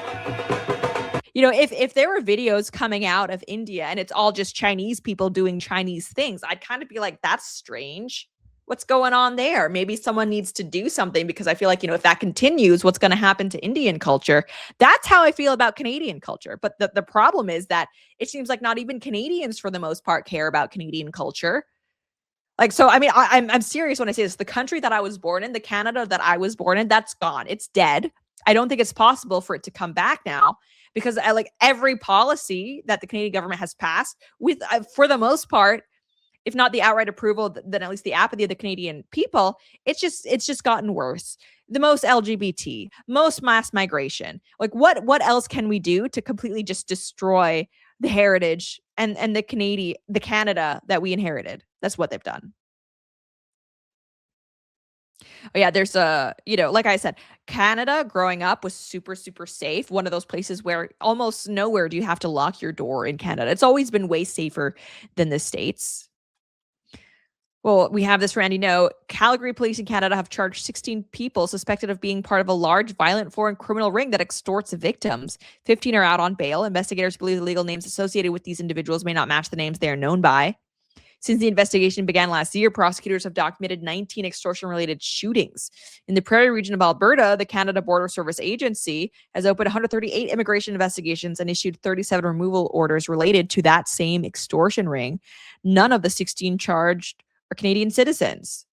You know, if there were videos coming out of India and it's all just Chinese people doing Chinese things, I'd kind of be like, that's strange. What's going on there? Maybe someone needs to do something, because I feel like, you know, if that continues, what's going to happen to Indian culture? That's how I feel about Canadian culture. But the problem is that it seems like not even Canadians, for the most part, care about Canadian culture. Like, so, I mean, I'm serious when I say this. The country that I was born in, the Canada that I was born in, that's gone. It's dead. I don't think it's possible for it to come back now, because I like every policy that the Canadian government has passed with, for the most part, if not the outright approval, then at least the apathy of the Canadian people, it's just gotten worse. The most LGBT, most mass migration. Like, what else can we do to completely just destroy the heritage and the Canada that we inherited? That's what they've done. Oh yeah, there's you know, like I said, Canada growing up was super, super safe. One of those places where almost nowhere do you have to lock your door in Canada. It's always been way safer than the States. Well, we have this Randy note. Calgary police in Canada have charged 16 people suspected of being part of a large violent foreign criminal ring that extorts victims. 15 are out on bail. Investigators believe the legal names associated with these individuals may not match the names they are known by. Since the investigation began last year, prosecutors have documented 19 extortion-related shootings. In the prairie region of Alberta, the Canada Border Service Agency has opened 138 immigration investigations and issued 37 removal orders related to that same extortion ring. None of the 16 charged are Canadian citizens.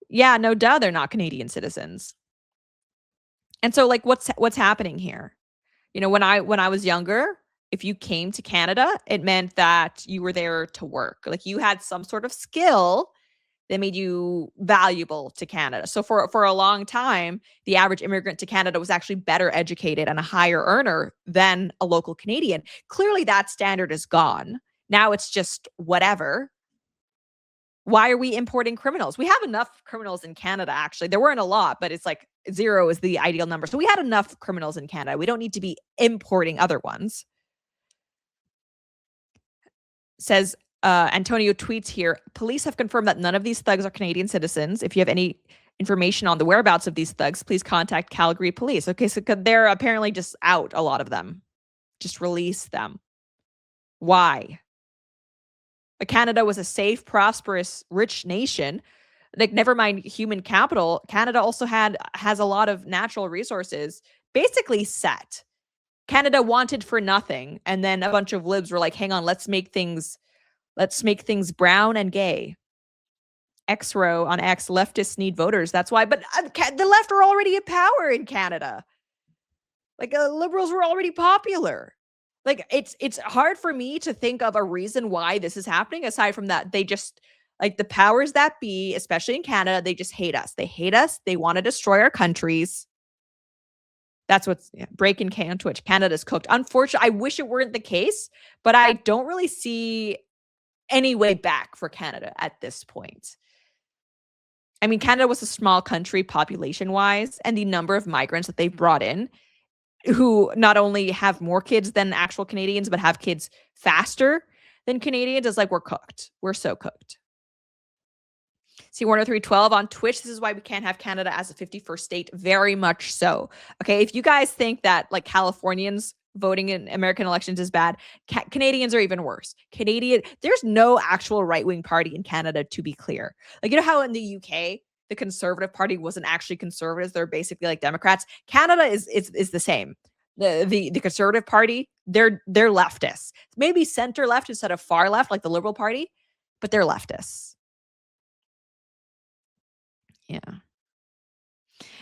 Yeah, no duh, they're not Canadian citizens. And so, like, what's happening here? You know, when I was younger, if you came to Canada, it meant that you were there to work. Like, you had some sort of skill that made you valuable to Canada. So for a long time, the average immigrant to Canada was actually better educated and a higher earner than a local Canadian. Clearly, that standard is gone. Now it's just whatever. Why are we importing criminals? We have enough criminals in Canada, actually. There weren't a lot, but it's like 0 is the ideal number. So we had enough criminals in Canada. We don't need to be importing other ones. Says Antonio tweets here, police have confirmed that none of these thugs are Canadian citizens. If you have any information on the whereabouts of these thugs, please contact Calgary police. Okay, so they're apparently just out, a lot of them. Just release them. Why? Canada was a safe, prosperous, rich nation. Like, never mind human capital, Canada also has a lot of natural resources basically set. Canada wanted for nothing, and then a bunch of libs were like, hang on, let's make things brown and gay. X-row on X, leftists need voters. That's why. But the left are already in power in Canada. Like, liberals were already popular. Like, it's hard for me to think of a reason why this is happening, aside from that they just, like, the powers that be, especially in Canada, they just hate us. They hate us. They want to destroy our countries. That's what's breaking K on Twitch. Canada's cooked. Unfortunately, I wish it weren't the case, but I don't really see any way back for Canada at this point. I mean, Canada was a small country population-wise, and the number of migrants that they've brought in, who not only have more kids than actual Canadians, but have kids faster than Canadians, is like, we're cooked. We're so cooked. C10312 on Twitch. This is why we can't have Canada as a 51st state. Very much so. Okay, if you guys think that, like, Californians voting in American elections is bad, Canadians are even worse. There's no actual right-wing party in Canada, to be clear. Like, you know how in the UK, the Conservative Party wasn't actually conservatives. They're basically like Democrats. Canada is the same. The Conservative Party, they're leftists. Maybe center left instead of far left, like the Liberal Party, but they're leftists. Yeah.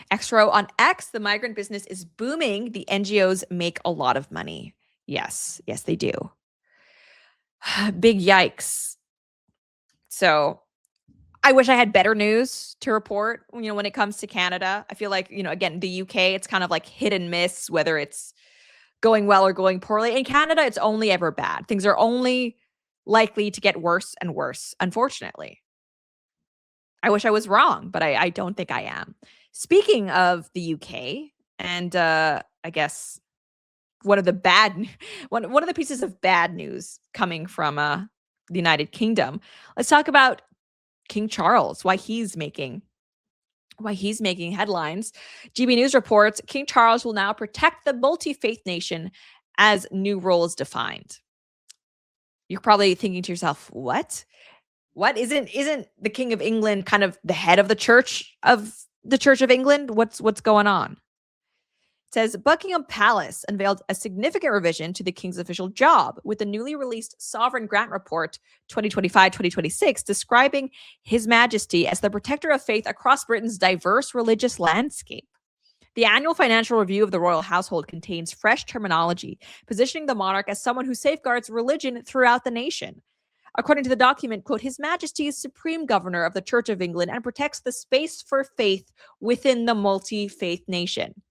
X-row on X, the migrant business is booming. The NGOs make a lot of money. Yes, they do. Big yikes. So I wish I had better news to report, you know, when it comes to Canada. I feel like, you know, again, the UK, it's kind of like hit and miss, whether it's going well or going poorly. In Canada, it's only ever bad. Things are only likely to get worse and worse, unfortunately. I wish I was wrong, but I don't think I am. Speaking of the UK, and I guess one of the pieces of bad news coming from the United Kingdom, let's talk about King Charles, why he's making why he's making headlines. GB News reports King Charles will now protect the multi-faith nation as new role is defined. You're probably thinking to yourself, what? What isn't the King of England kind of the head of the Church of England? What's going on? It says Buckingham Palace unveiled a significant revision to the king's official job with the newly released Sovereign Grant Report 2025-2026 describing His Majesty as the protector of faith across Britain's diverse religious landscape. The annual financial review of the royal household contains fresh terminology, positioning the monarch as someone who safeguards religion throughout the nation. According to the document, quote, His Majesty is supreme governor of the Church of England and protects the space for faith within the multi-faith nation.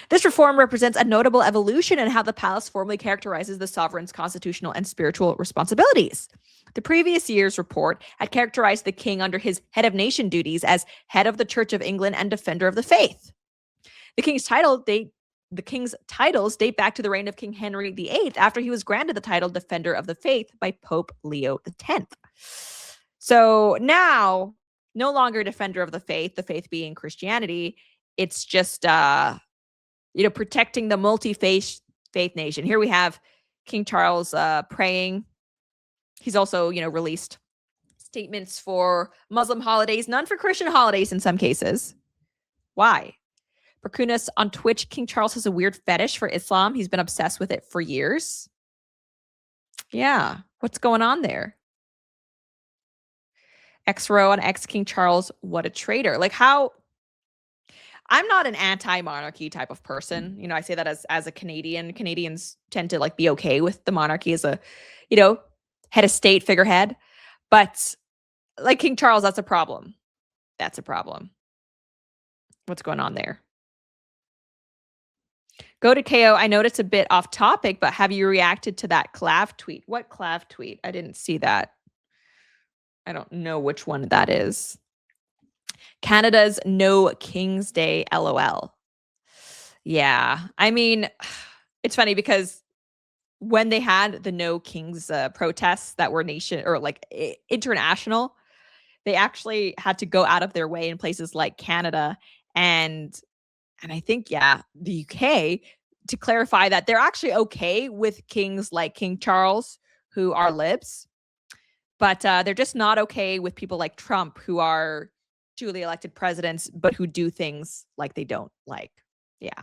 This reform represents a notable evolution in how the palace formally characterizes the sovereign's constitutional and spiritual responsibilities. The previous year's report had characterized the king under his head of nation duties as head of the Church of England and defender of the faith. The king's titles date back to the reign of King Henry VIII after he was granted the title Defender of the Faith by Pope Leo X. So now, no longer Defender of the faith being Christianity. It's just, protecting the multi-faith nation. Here we have King Charles praying. He's also, released statements for Muslim holidays, none for Christian holidays in some cases. Why? Perkunas on Twitch, King Charles has a weird fetish for Islam. He's been obsessed with it for years. Yeah, what's going on there? X-Row on X, King Charles, what a traitor. Like how... I'm not an anti-monarchy type of person. I say that as a Canadian. Canadians tend to be okay with the monarchy as a, head of state figurehead. But like King Charles, that's a problem. That's a problem. What's going on there? Go to KO. I know it's a bit off topic, but have you reacted to that Clav tweet? What Clav tweet? I didn't see that. I don't know which one that is. Canada's No King's Day, LOL. Yeah, I mean, it's funny because when they had the No Kings protests that were international, they actually had to go out of their way in places like Canada and I think, the UK to clarify that they're actually okay with kings like King Charles who are libs, but they're just not okay with people like Trump who are duly elected presidents, but who do things like they don't like. Yeah.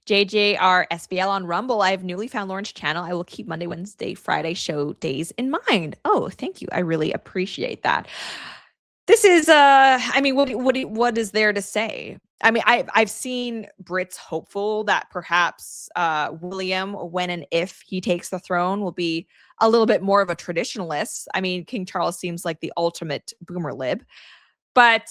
JJR SBL on Rumble. I have newly found Lauren's channel. I will keep Monday, Wednesday, Friday show days in mind. Oh, thank you. I really appreciate that. This is, what is there to say? I mean, I've seen Brits hopeful that perhaps William, when and if he takes the throne, will be a little bit more of a traditionalist. I mean, King Charles seems like the ultimate boomer lib, but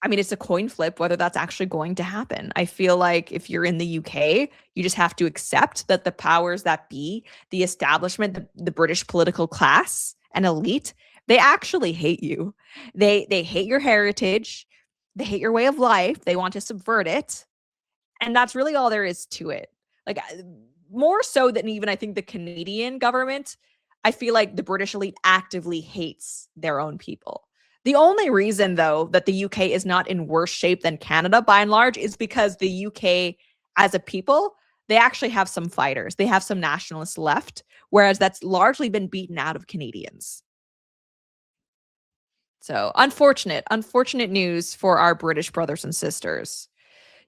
I mean, it's a coin flip whether that's actually going to happen. I feel like if you're in the UK, you just have to accept that the powers that be, the establishment, the British political class and elite, they actually hate you. They hate your heritage. They hate your way of life. They want to subvert it. And that's really all there is to it. Like, more so than even, I think, the Canadian government, I feel like the British elite actively hates their own people. The only reason, though, that the UK is not in worse shape than Canada, by and large, is because the UK, as a people, they actually have some fighters. They have some nationalists left, whereas that's largely been beaten out of Canadians. So unfortunate news for our British brothers and sisters.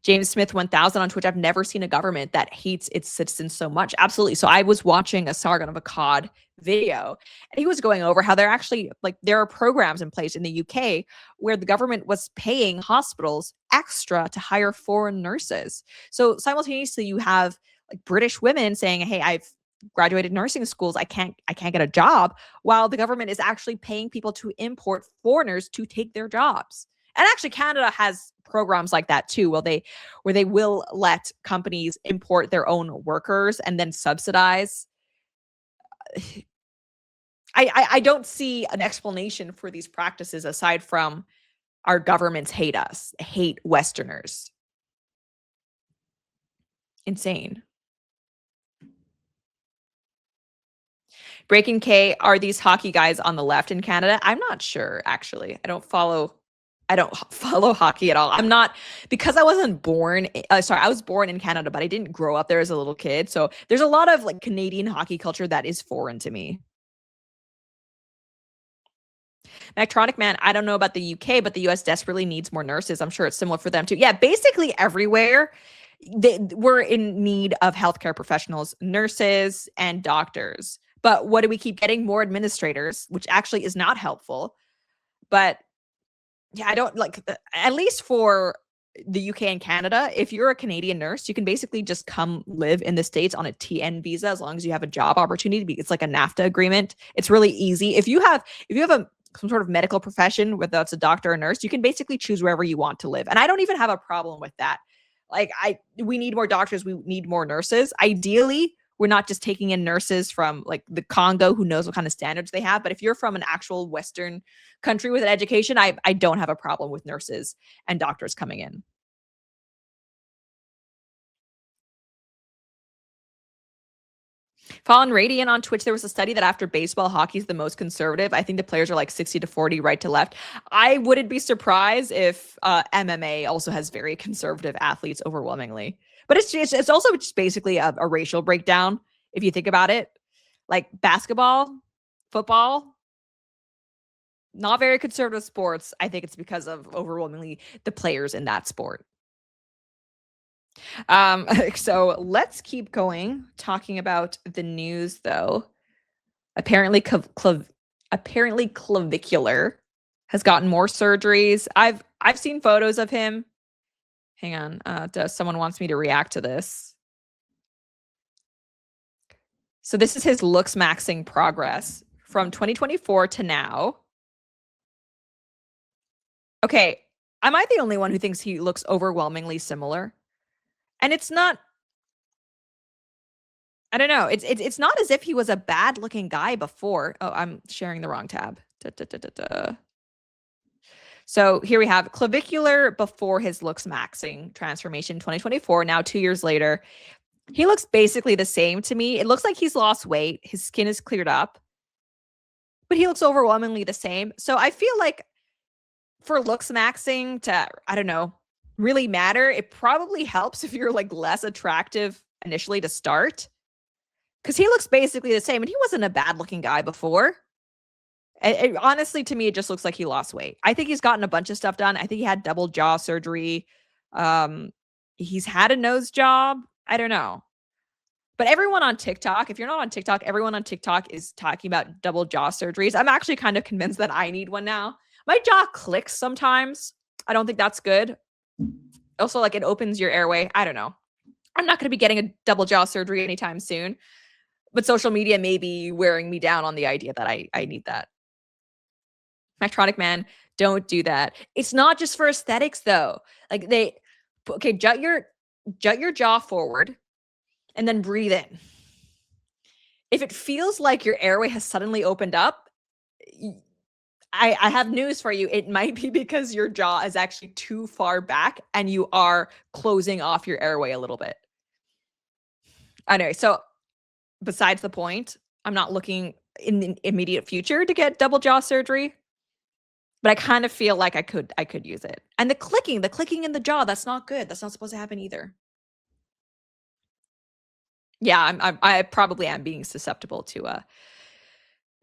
James Smith 1000 on Twitch. I've never seen a government that hates its citizens so much. Absolutely. So I was watching a Sargon of Akkad video, and he was going over how there are programs in place in the UK where the government was paying hospitals extra to hire foreign nurses. So simultaneously, you have British women saying, "Hey, I've graduated nursing schools. I can't get a job," while the government is actually paying people to import foreigners to take their jobs. And actually, Canada has programs like that too, where they will let companies import their own workers and then subsidize. I don't see an explanation for these practices aside from our governments hate us, hate Westerners. Insane. Breaking K, are these hockey guys on the left in Canada? I'm not sure, actually. I don't follow hockey at all. I'm not, because I wasn't born, I was born in Canada, but I didn't grow up there as a little kid. So there's a lot of like Canadian hockey culture that is foreign to me. Electronic Man, I don't know about the UK, but the US desperately needs more nurses. I'm sure it's similar for them too. Yeah, basically everywhere we're in need of healthcare professionals, nurses, and doctors. But what do we keep getting? More administrators, which actually is not helpful. But yeah, I don't like, at least for the UK and Canada, if you're a Canadian nurse, you can basically just come live in the States on a TN visa as long as you have a job opportunity. It's like a NAFTA agreement. It's really easy. If you have some sort of medical profession, whether it's a doctor or nurse, you can basically choose wherever you want to live. And I don't even have a problem with that. Like we need more doctors, we need more nurses. Ideally, we're not just taking in nurses from like the Congo, who knows what kind of standards they have. But if you're from an actual Western country with an education, I don't have a problem with nurses and doctors coming in. Fallen Radiant on Twitch, there was a study that after baseball, hockey is the most conservative. I think the players are like 60-40 right to left. I wouldn't be surprised if MMA also has very conservative athletes overwhelmingly. But it's also just basically a racial breakdown, if you think about it. Like basketball, football, not very conservative sports. I think it's because of overwhelmingly the players in that sport. So let's keep going talking about the news though. Apparently clavicular has gotten more surgeries. I've seen photos of him. Hang on. Someone wants me to react to this. So this is his looks maxing progress from 2024 to now. Okay, am I the only one who thinks he looks overwhelmingly similar? And it's not, I don't know. It's not as if he was a bad looking guy before. Oh, I'm sharing the wrong tab. So here we have clavicular before his looks maxing transformation 2024. Now 2 years later, he looks basically the same to me. It looks like he's lost weight. His skin is cleared up, but he looks overwhelmingly the same. So I feel like for looks maxing to, I don't know, really matter, it probably helps if you're like less attractive initially to start, because he looks basically the same and he wasn't a bad looking guy before. Honestly, to me, it just looks like he lost weight. I think he's gotten a bunch of stuff done. I think he had double jaw surgery. He's had a nose job. I don't know. But everyone on TikTok, if you're not on TikTok, everyone on TikTok is talking about double jaw surgeries. I'm actually kind of convinced that I need one now. My jaw clicks sometimes. I don't think that's good. Also, like it opens your airway. I don't know. I'm not going to be getting a double jaw surgery anytime soon. But social media may be wearing me down on the idea that I need that. Electronic Man, don't do that. It's not just for aesthetics though. Like jut your jaw forward and then breathe in. If it feels like your airway has suddenly opened up, I have news for you. It might be because your jaw is actually too far back and you are closing off your airway a little bit. Anyway, so besides the point, I'm not looking in the immediate future to get double jaw surgery, but I kind of feel like I could use it. And the clicking in the jaw, that's not good. That's not supposed to happen either. Yeah, I probably am being susceptible to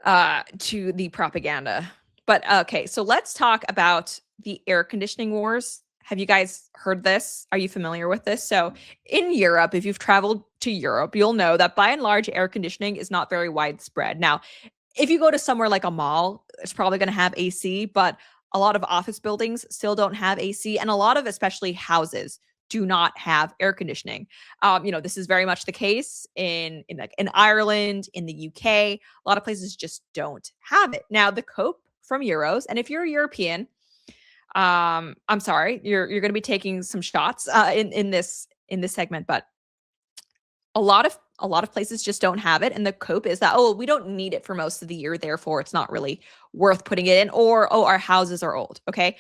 the propaganda. But okay, so let's talk about the air conditioning wars. Have you guys heard this? Are you familiar with this? So in Europe, if you've traveled to Europe, you'll know that by and large, air conditioning is not very widespread. Now, if you go to somewhere like a mall, it's probably going to have AC, but a lot of office buildings still don't have AC, and a lot of especially houses do not have air conditioning. This is very much the case in Ireland, in the UK. A lot of places just don't have it. Now, the COPE from Euros, and if you're a European, I'm sorry, you're going to be taking some shots in this segment, but a lot of places just don't have it, and the COPE is that, we don't need it for most of the year, therefore it's not really worth putting it in, or our houses are old. Okay,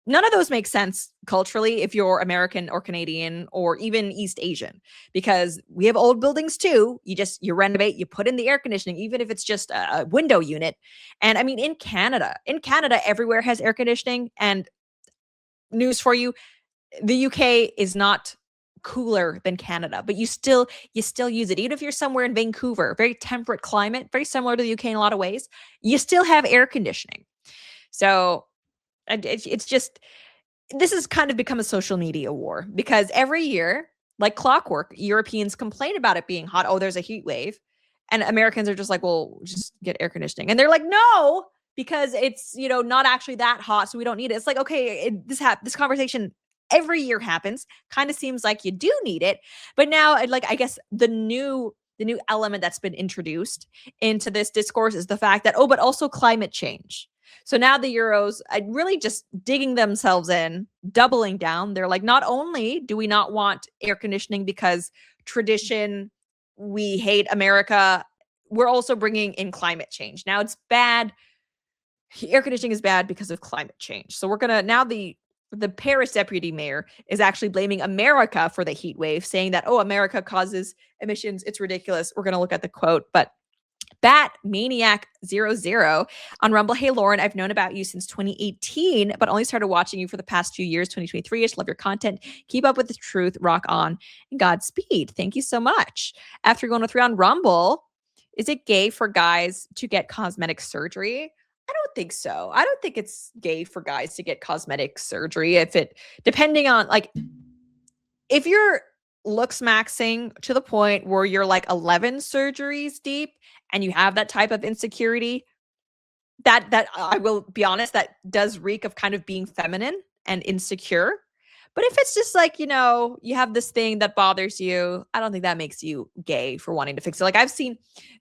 None of those make sense culturally if you're American or Canadian or even East Asian, because we have old buildings too. You renovate, you put in the air conditioning, even if it's just a window unit. And I mean, in Canada, everywhere has air conditioning. And news for you, the UK is not cooler than Canada, but you still use it. Even if you're somewhere in Vancouver, very temperate climate, very similar to the UK in a lot of ways, you still have air conditioning. So it's just, this has kind of become a social media war, because every year, like clockwork, Europeans complain about it being hot. Oh, there's a heat wave. And Americans are just like, well, just get air conditioning. And they're like, no, because it's, not actually that hot, so we don't need it. It's like, okay, this conversation every year happens. Kind of seems like you do need it. But now, I guess the new element that's been introduced into this discourse is the fact that, but also climate change. So now the Euros are really just digging themselves in, doubling down. They're like, not only do we not want air conditioning because tradition, we hate America, we're also bringing in climate change. Now it's bad. Air conditioning is bad because of climate change. So now the Paris deputy mayor is actually blaming America for the heat wave, saying that, America causes emissions. It's ridiculous. We're going to look at the quote, but Bat Maniac 00 on Rumble. Hey, Lauren, I've known about you since 2018, but only started watching you for the past few years, 2023. I just love your content. Keep up with the truth. Rock on. And Godspeed. Thank you so much. After going to 3 on Rumble, is it gay for guys to get cosmetic surgery? I don't think so. I don't think it's gay for guys to get cosmetic surgery. Depending on, if you're looks maxing to the point where you're like 11 surgeries deep and you have that type of insecurity, that I will be honest, that does reek of kind of being feminine and insecure. But if it's just like, you have this thing that bothers you, I don't think that makes you gay for wanting to fix it. Like, I've seen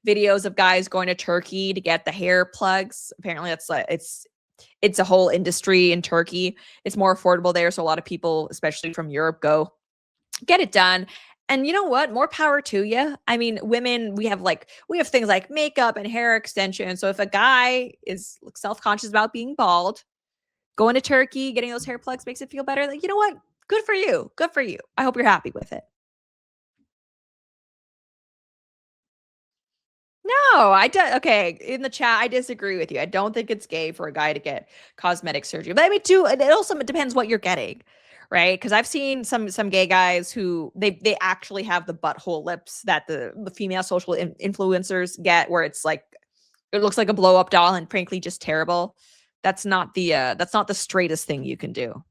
videos of guys going to Turkey to get the hair plugs. Apparently that's it's a whole industry in Turkey. It's more affordable there. So a lot of people, especially from Europe, go get it done. And you know what? More power to you. I mean, women, we have things like makeup and hair extension. So if a guy is self-conscious about being bald, going to Turkey, getting those hair plugs makes it feel better. Like, you know what? Good for you. Good for you. I hope you're happy with it. No, okay, in the chat, I disagree with you. I don't think it's gay for a guy to get cosmetic surgery. But I mean, too, it also depends what you're getting, right? Because I've seen some gay guys who they actually have the butthole lips that the female social influencers get, where it's like, it looks like a blow up doll and frankly just terrible. That's not the straightest thing you can do.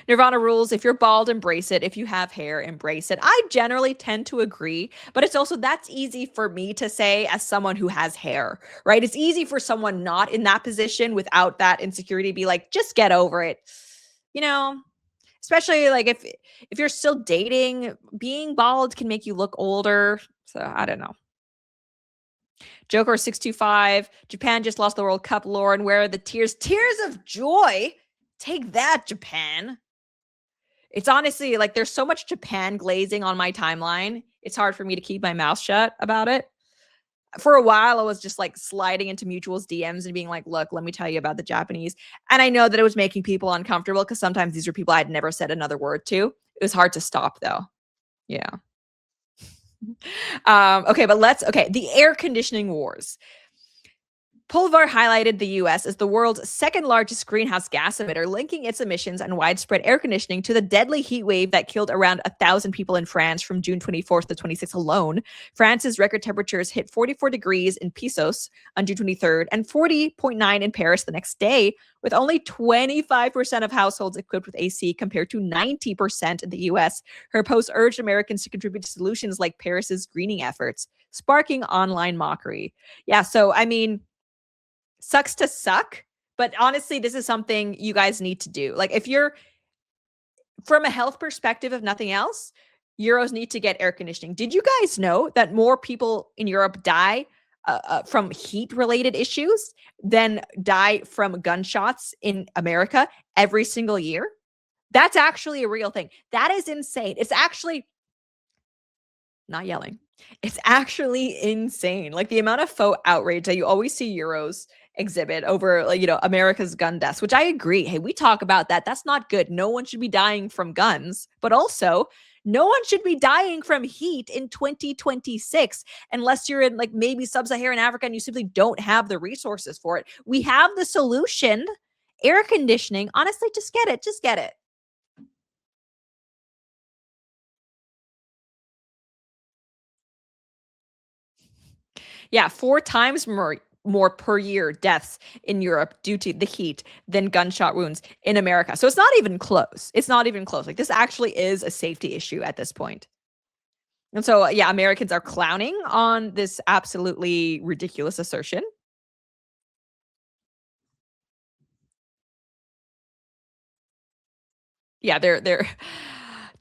Nirvana rules, if you're bald, embrace it. If you have hair, embrace it. I generally tend to agree, but it's also, that's easy for me to say as someone who has hair, right? It's easy for someone not in that position without that insecurity to be like, just get over it. Especially like if you're still dating, being bald can make you look older. So I don't know. Joker 625, Japan just lost the World Cup. Lauren, where are the tears? Tears of joy. Take that, Japan. It's honestly like there's so much Japan glazing on my timeline. It's hard for me to keep my mouth shut about it. For a while, I was just like sliding into mutuals DMs and being like, look, let me tell you about the Japanese. And I know that it was making people uncomfortable because sometimes these are people I had never said another word to. It was hard to stop though. Yeah. Okay, the air conditioning wars. Pulvar highlighted the U.S. as the world's second largest greenhouse gas emitter, linking its emissions and widespread air conditioning to the deadly heat wave that killed around 1,000 people in France from June 24th to 26th alone. France's record temperatures hit 44 degrees in Pissos on June 23rd and 40.9 in Paris the next day, with only 25% of households equipped with AC compared to 90% in the U.S. Her post urged Americans to contribute to solutions like Paris's greening efforts, sparking online mockery. Yeah, so I mean, sucks to suck, but honestly, this is something you guys need to do. Like, if you're from a health perspective, if nothing else, Euros need to get air conditioning. Did you guys know that more people in Europe die from heat-related issues than die from gunshots in America every single year? That's actually a real thing. That is insane. It's actually not yelling. It's actually insane. Like the amount of faux outrage that you always see Euros exhibit over, like, America's gun deaths, which I agree. Hey, we talk about that. That's not good. No one should be dying from guns, but also no one should be dying from heat in 2026 unless you're in, like, maybe sub-Saharan Africa and you simply don't have the resources for it. We have the solution, air conditioning. Honestly, just get it. Just get it. Yeah, 4 times more per year deaths in Europe due to the heat than gunshot wounds in America. So it's not even close. It's not even close. Like, this actually is a safety issue at this point. And so, yeah, Americans are clowning on this absolutely ridiculous assertion. Yeah, they're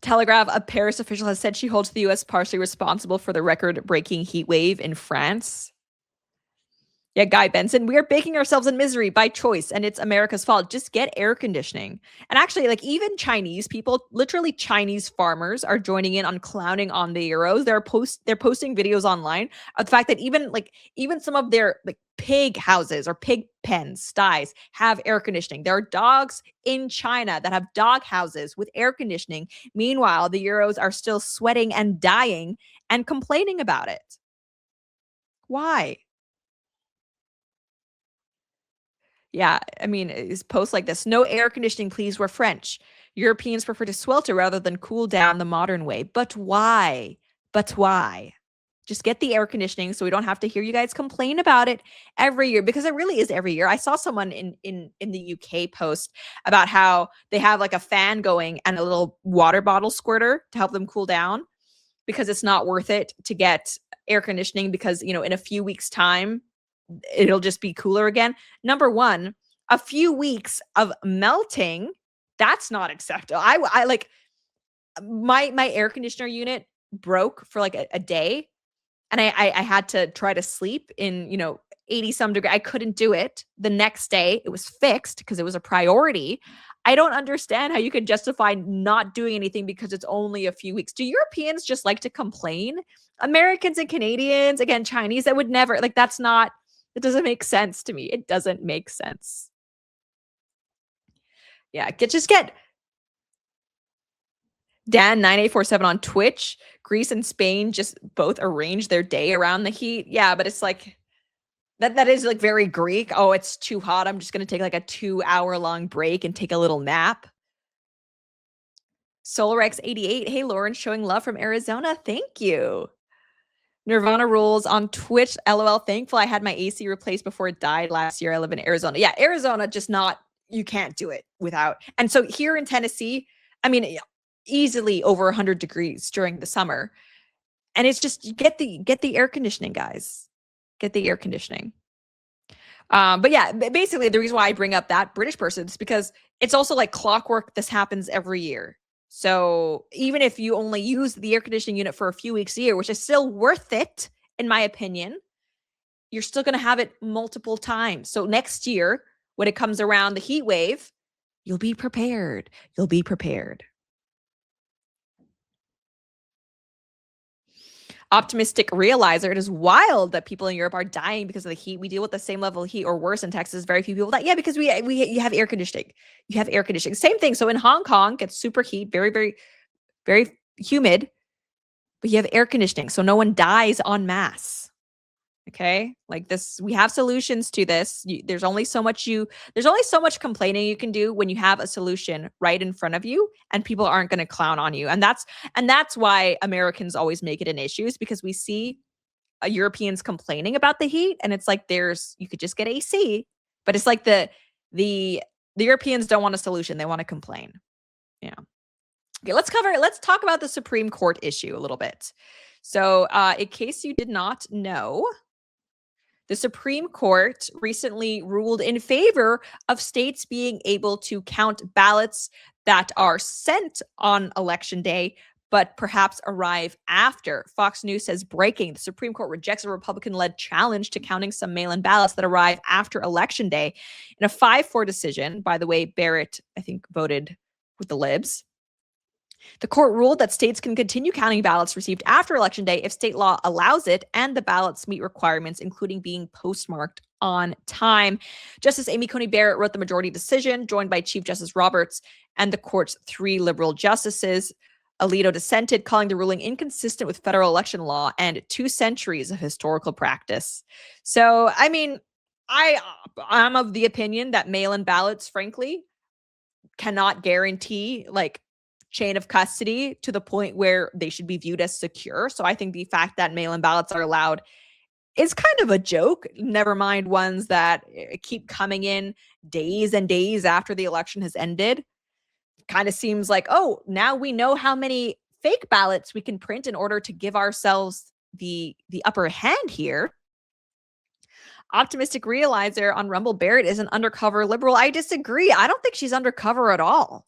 Telegraph, a Paris official has said she holds the US partially responsible for the record-breaking heat wave in France. Yeah, Guy Benson, we are baking ourselves in misery by choice, and it's America's fault. Just get air conditioning. And actually, like, even Chinese people, literally Chinese farmers, are joining in on clowning on the Euros. They're posting videos online of the fact that even some of their, like, pig houses or pig pens, sties, have air conditioning. There are dogs in China that have dog houses with air conditioning. Meanwhile, the Euros are still sweating and dying and complaining about it. Why? Yeah, I mean, it's posts like this. No air conditioning, please. We're French. Europeans prefer to swelter rather than cool down the modern way. But why? But why? Just get the air conditioning so we don't have to hear you guys complain about it every year, because it really is every year. I saw someone in the UK post about how they have, like, a fan going and a little water bottle squirter to help them cool down, because it's not worth it to get air conditioning because, in a few weeks' time, it'll just be cooler again. Number one, a few weeks of melting, that's not acceptable. I like, my air conditioner unit broke for like a day, and I had to try to sleep in 80 some degree. I couldn't do it. The next day it was fixed because it was a priority. I don't understand how you could justify not doing anything because it's only a few weeks. Do Europeans just like to complain? Americans and Canadians, again, Chinese, that would never, like, it doesn't make sense to me. It doesn't make sense. Yeah, just get Dan9847 on Twitch. Greece and Spain just both arrange their day around the heat. Yeah, but it's like that is like very Greek. Oh, it's too hot. I'm just gonna take like a 2-hour long break and take a little nap. SolarX88. Hey, Lauren, showing love from Arizona. Thank you. Nirvana Rules on Twitch. LOL. Thankful I had my AC replaced before it died last year. I live in Arizona. Yeah, Arizona, just not, you can't do it without. And so here in Tennessee, I mean, easily over 100 degrees during the summer. And it's just, get the air conditioning, guys. Get the air conditioning. But yeah, basically the reason why I bring up that British person is because it's also like clockwork. This happens every year. So even if you only use the air conditioning unit for a few weeks a year, which is still worth it, in my opinion, you're still going to have it multiple times. So next year, when it comes around the heat wave, you'll be prepared. You'll be prepared. Optimistic Realizer. It is wild that people in Europe are dying because of the heat. We deal with the same level of heat or worse in Texas. Very few people die. Yeah, because you have air conditioning. You have air conditioning. Same thing. So in Hong Kong, it's super heat, very, very, very humid, but you have air conditioning. So no one dies en masse. Okay, like this, we have solutions to this. There's only so much complaining you can do when you have a solution right in front of you, and people aren't going to clown on you. And that's why Americans always make it an issue, is because we see Europeans complaining about the heat, and it's like you could just get AC, but it's like the Europeans don't want a solution; they want to complain. Yeah. Okay, let's talk about the Supreme Court issue a little bit. So, in case you did not know, the Supreme Court recently ruled in favor of states being able to count ballots that are sent on Election Day, but perhaps arrive after. Fox News says, breaking, the Supreme Court rejects a Republican-led challenge to counting some mail-in ballots that arrive after Election Day. In a 5-4 decision, by the way, Barrett, I think, voted with the libs. The court ruled that states can continue counting ballots received after Election Day if state law allows it and the ballots meet requirements, including being postmarked on time. Justice Amy Coney Barrett wrote the majority decision, joined by Chief Justice Roberts and the court's 3 liberal justices. Alito dissented, calling the ruling inconsistent with federal election law and 2 centuries of historical practice. So, I mean, I'm of the opinion that mail-in ballots, frankly, cannot guarantee like chain of custody to the point where they should be viewed as secure. So I think the fact that mail-in ballots are allowed is kind of a joke. Never mind ones that keep coming in days and days after the election has ended. Kind of seems like, oh, now we know how many fake ballots we can print in order to give ourselves the upper hand here. Optimistic Realizer on Rumble, Barrett is an undercover liberal. I disagree. I don't think she's undercover at all.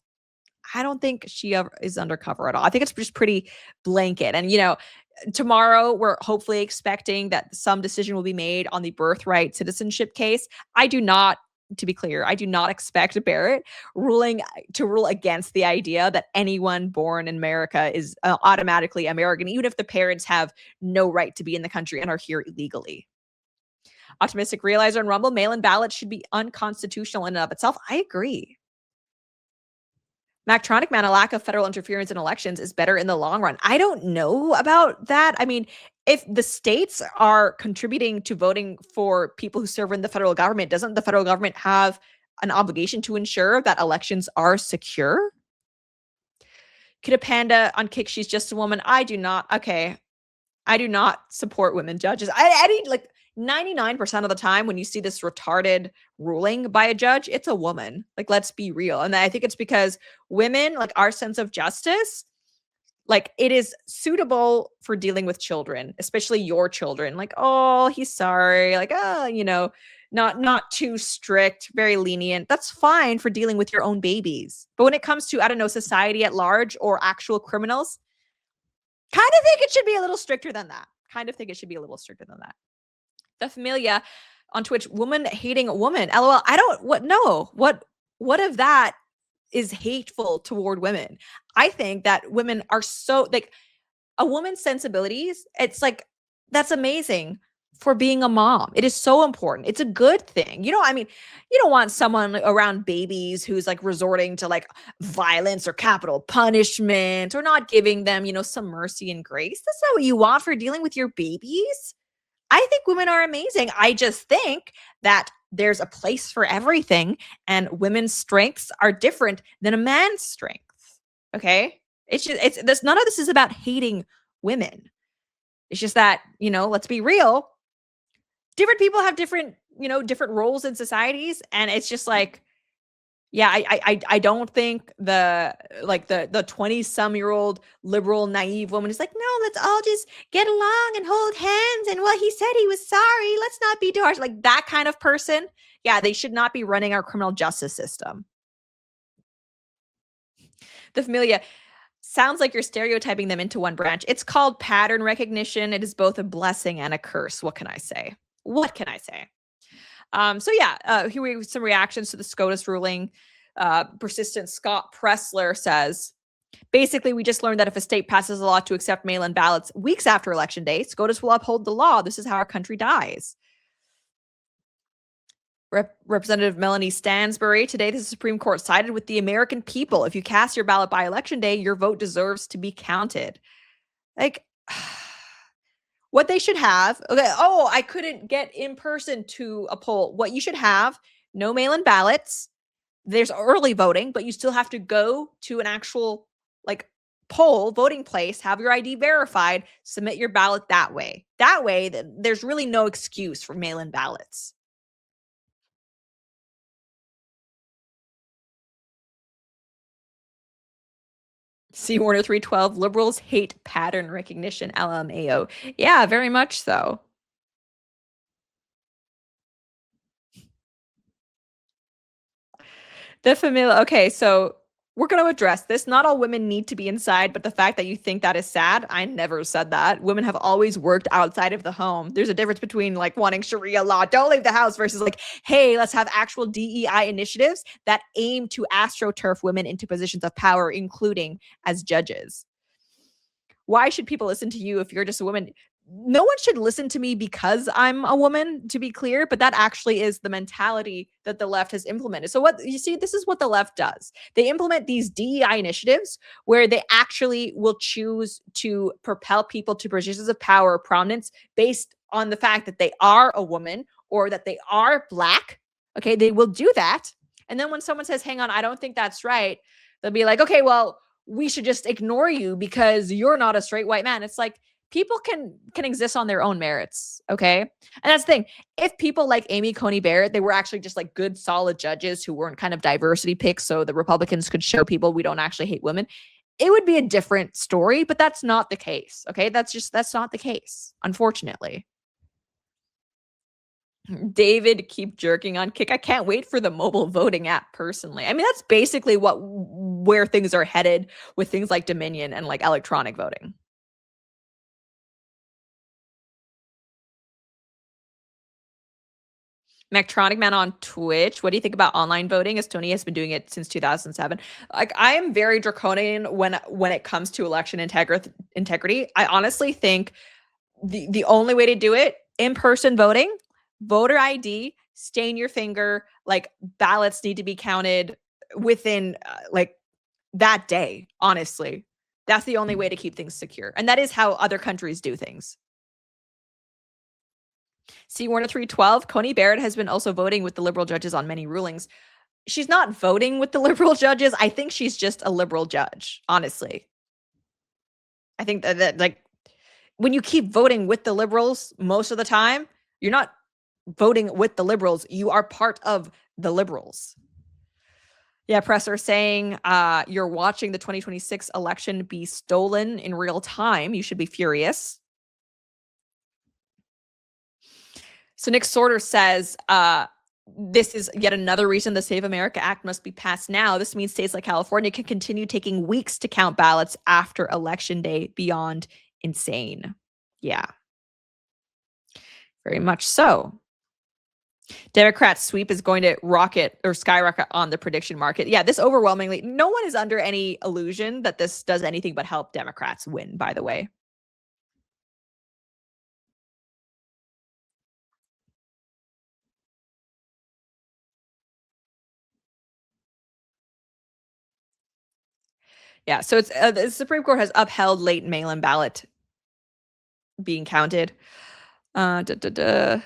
I don't think she is undercover at all. I think it's just pretty blanket. And, you know, tomorrow we're hopefully expecting that some decision will be made on the birthright citizenship case. I do not, to be clear, I do not expect Barrett to rule against the idea that anyone born in America is automatically American, even if the parents have no right to be in the country and are here illegally. Optimistic Realizer on Rumble, mail-in ballots should be unconstitutional in and of itself. I agree. Mactronic Man, a lack of federal interference in elections is better in the long run. I don't know about that. I mean, if the states are contributing to voting for people who serve in the federal government, doesn't the federal government have an obligation to ensure that elections are secure? Kid a Panda on Kick, she's just a woman. I do not. Okay. I do not support women judges. I need like 99% of the time when you see this retarded ruling by a judge, it's a woman. Like, let's be real. And I think it's because women, like our sense of justice, like it is suitable for dealing with children, especially your children. Like, oh, he's sorry. Like, oh, you know, not too strict, very lenient. That's fine for dealing with your own babies. But when it comes to, I don't know, society at large or actual criminals, kind of think it should be a little stricter than that. The Familia on Twitch, woman hating a woman. LOL. What if that is hateful toward women? I think that women are so like a woman's sensibilities. It's like, that's amazing for being a mom. It is so important. It's a good thing. You know, I mean, you don't want someone around babies who's like resorting to like violence or capital punishment or not giving them, you know, some mercy and grace. That's not what you want for dealing with your babies. I think women are amazing. I just think that there's a place for everything and women's strengths are different than a man's strengths. Okay? None of this is about hating women. It's just that, you know, let's be real. Different people have different roles in societies. And it's just like, yeah, I don't think the 20-some-year-old liberal naive woman is like, no, let's all just get along and hold hands. And well, he said he was sorry. Let's not be too harsh. Like that kind of person. Yeah, they should not be running our criminal justice system. The Familia, sounds like you're stereotyping them into one branch. It's called pattern recognition. It is both a blessing and a curse. What can I say? So yeah, here we have some reactions to the SCOTUS ruling. Persistent Scott Pressler says, basically, we just learned that if a state passes a law to accept mail-in ballots weeks after Election Day, SCOTUS will uphold the law. This is how our country dies. Representative Melanie Stansbury, today the Supreme Court sided with the American people. If you cast your ballot by Election Day, your vote deserves to be counted. Like, what they should have, okay, oh, I couldn't get in person to a poll. What you should have, no mail-in ballots. There's early voting, but you still have to go to an actual like poll voting place, have your ID verified, submit your ballot that way. That way, there's really no excuse for mail-in ballots. C. Warner 312, liberals hate pattern recognition, LMAO. Yeah, very much so. The Familia, okay, so we're going to address this. Not all women need to be inside, but the fact that you think that is sad, I never said that. Women have always worked outside of the home. There's a difference between like wanting Sharia law, don't leave the house, versus like, hey, let's have actual DEI initiatives that aim to astroturf women into positions of power, including as judges. Why should people listen to you if you're just a woman? No one should listen to me because I'm a woman, to be clear, but that actually is the mentality that the left has implemented. So what you see, this is what the left does. They implement these DEI initiatives where they actually will choose to propel people to positions of power or prominence based on the fact that they are a woman or that they are Black. Okay, they will do that. And then when someone says, hang on, I don't think that's right, they'll be like, okay, well, we should just ignore you because you're not a straight white man. It's like, people can exist on their own merits, okay? And that's the thing. If people like Amy Coney Barrett, they were actually just like good, solid judges who weren't kind of diversity picks so the Republicans could show people we don't actually hate women, it would be a different story, but that's not the case, okay? That's not the case, unfortunately. David, keep jerking on Kick. I can't wait for the mobile voting app personally. I mean, that's basically where things are headed with things like Dominion and like electronic voting. Mectronic Man on Twitch. What do you think about online voting? Estonia has been doing it since 2007. Like, I am very draconian when it comes to election integrity. I honestly think the only way to do it, in-person voting, voter ID, stain your finger, like ballots need to be counted within like that day, honestly. That's the only way to keep things secure. And that is how other countries do things. C1312, Coney Barrett has been also voting with the liberal judges on many rulings. She's not voting with the liberal judges. I think she's just a liberal judge, honestly. I think that like when you keep voting with the liberals most of the time, you're not voting with the liberals. You are part of the liberals. Yeah, Presser saying you're watching the 2026 election be stolen in real time. You should be furious. So Nick Sorter says, this is yet another reason the Save America Act must be passed now. This means states like California can continue taking weeks to count ballots after Election Day. Beyond insane. Yeah. Very much so. Democrats' sweep is going to rocket or skyrocket on the prediction market. Yeah, this overwhelmingly, no one is under any illusion that this does anything but help Democrats win, by the way. Yeah, so it's the Supreme Court has upheld late mail-in ballot being counted. Okay,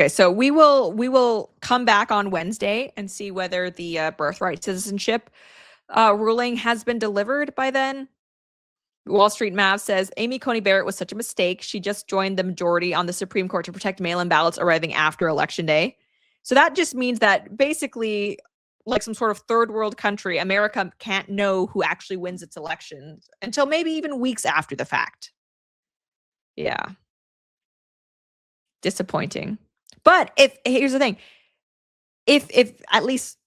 so we will come back on Wednesday and see whether the birthright citizenship ruling has been delivered by then. Wall Street Mav says Amy Coney Barrett was such a mistake. She just joined the majority on the Supreme Court to protect mail-in ballots arriving after Election Day. So that just means that basically, like some sort of third world country, America can't know who actually wins its elections until maybe even weeks after the fact. Yeah. Disappointing. But here's the thing, if at least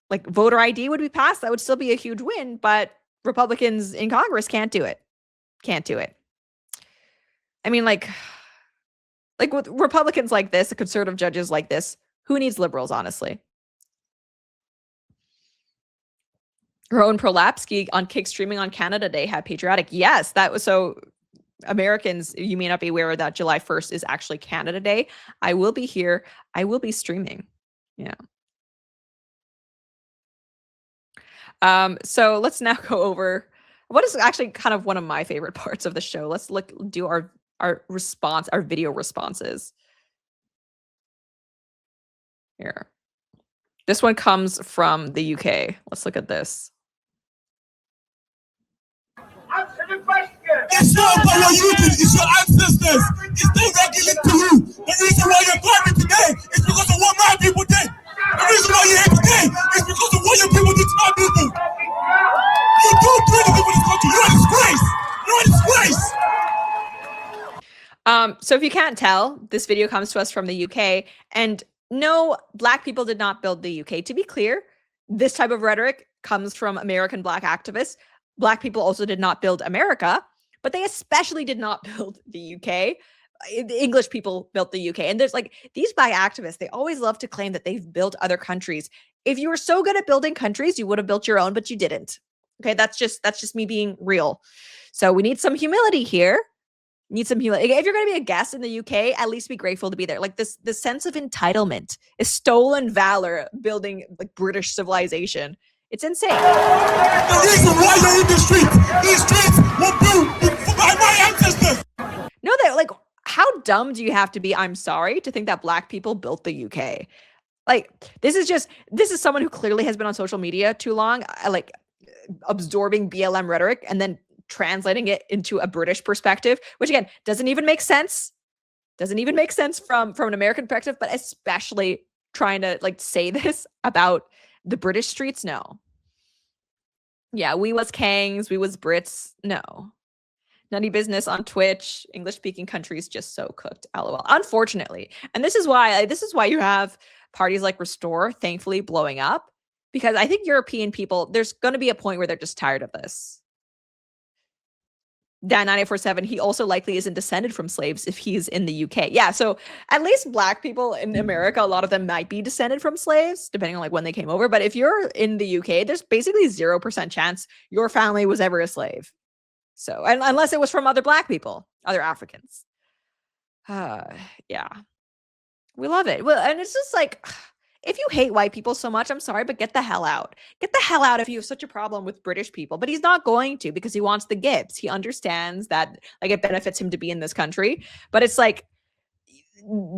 like voter ID would be passed, that would still be a huge win, but Republicans in Congress can't do it. Can't do it. I mean, like with Republicans like this, the conservative judges like this, who needs liberals, honestly? Rowan Prolapsky on Kick streaming on Canada Day had patriotic. Yes, that was so. Americans, you may not be aware that July 1st is actually Canada Day. I will be here. I will be streaming. Yeah. So let's now go over what is actually kind of one of my favorite parts of the show. Let's do our response, our video responses. Here. This one comes from the UK. Let's look at this. Answer the question. It's not about what you did, it's your ancestors. It's still regular to you. The reason why you're driving today is because of what my people did. The reason why you're here today is because of what your people did to my people. You don't do anything for this country. You're a disgrace. You're a disgrace. So if you can't tell, this video comes to us from the UK, and no, Black people did not build the UK. To be clear, this type of rhetoric comes from American Black activists. Black people also did not build America, but they especially did not build the UK. The English people built the UK. And there's like these Black activists, they always love to claim that they've built other countries. If you were so good at building countries, you would have built your own, but you didn't. Okay, that's just me being real. So we need some humility here. Need some humility. If you're going to be a guest in the UK, at least be grateful to be there. Like this sense of entitlement is stolen valor building like British civilization. It's insane. The reason why you're in the streets, these streets were built by my ancestors. No, that like, how dumb do you have to be? I'm sorry to think that Black people built the UK. Like, this is someone who clearly has been on social media too long, like absorbing BLM rhetoric and then translating it into a British perspective, which again doesn't even make sense. Doesn't even make sense from an American perspective, but especially trying to like say this about the British streets. No. Yeah, we was Kangs, we was Brits. No. Nutty business on Twitch. English speaking countries just so cooked. LOL. Unfortunately. And this is why you have parties like Restore thankfully blowing up, because I think European people, there's going to be a point where they're just tired of this. Dan 947, he also likely isn't descended from slaves if he's in the UK. Yeah, so at least Black people in America, a lot of them might be descended from slaves, depending on like when they came over. But if you're in the UK, there's basically 0% chance your family was ever a slave. So, and unless it was from other Black people, other Africans. Yeah, we love it. Well, and it's just like, if you hate white people so much, I'm sorry, but get the hell out. Get the hell out if you have such a problem with British people. But he's not going to, because he wants the gibs. He understands that like it benefits him to be in this country. But it's like,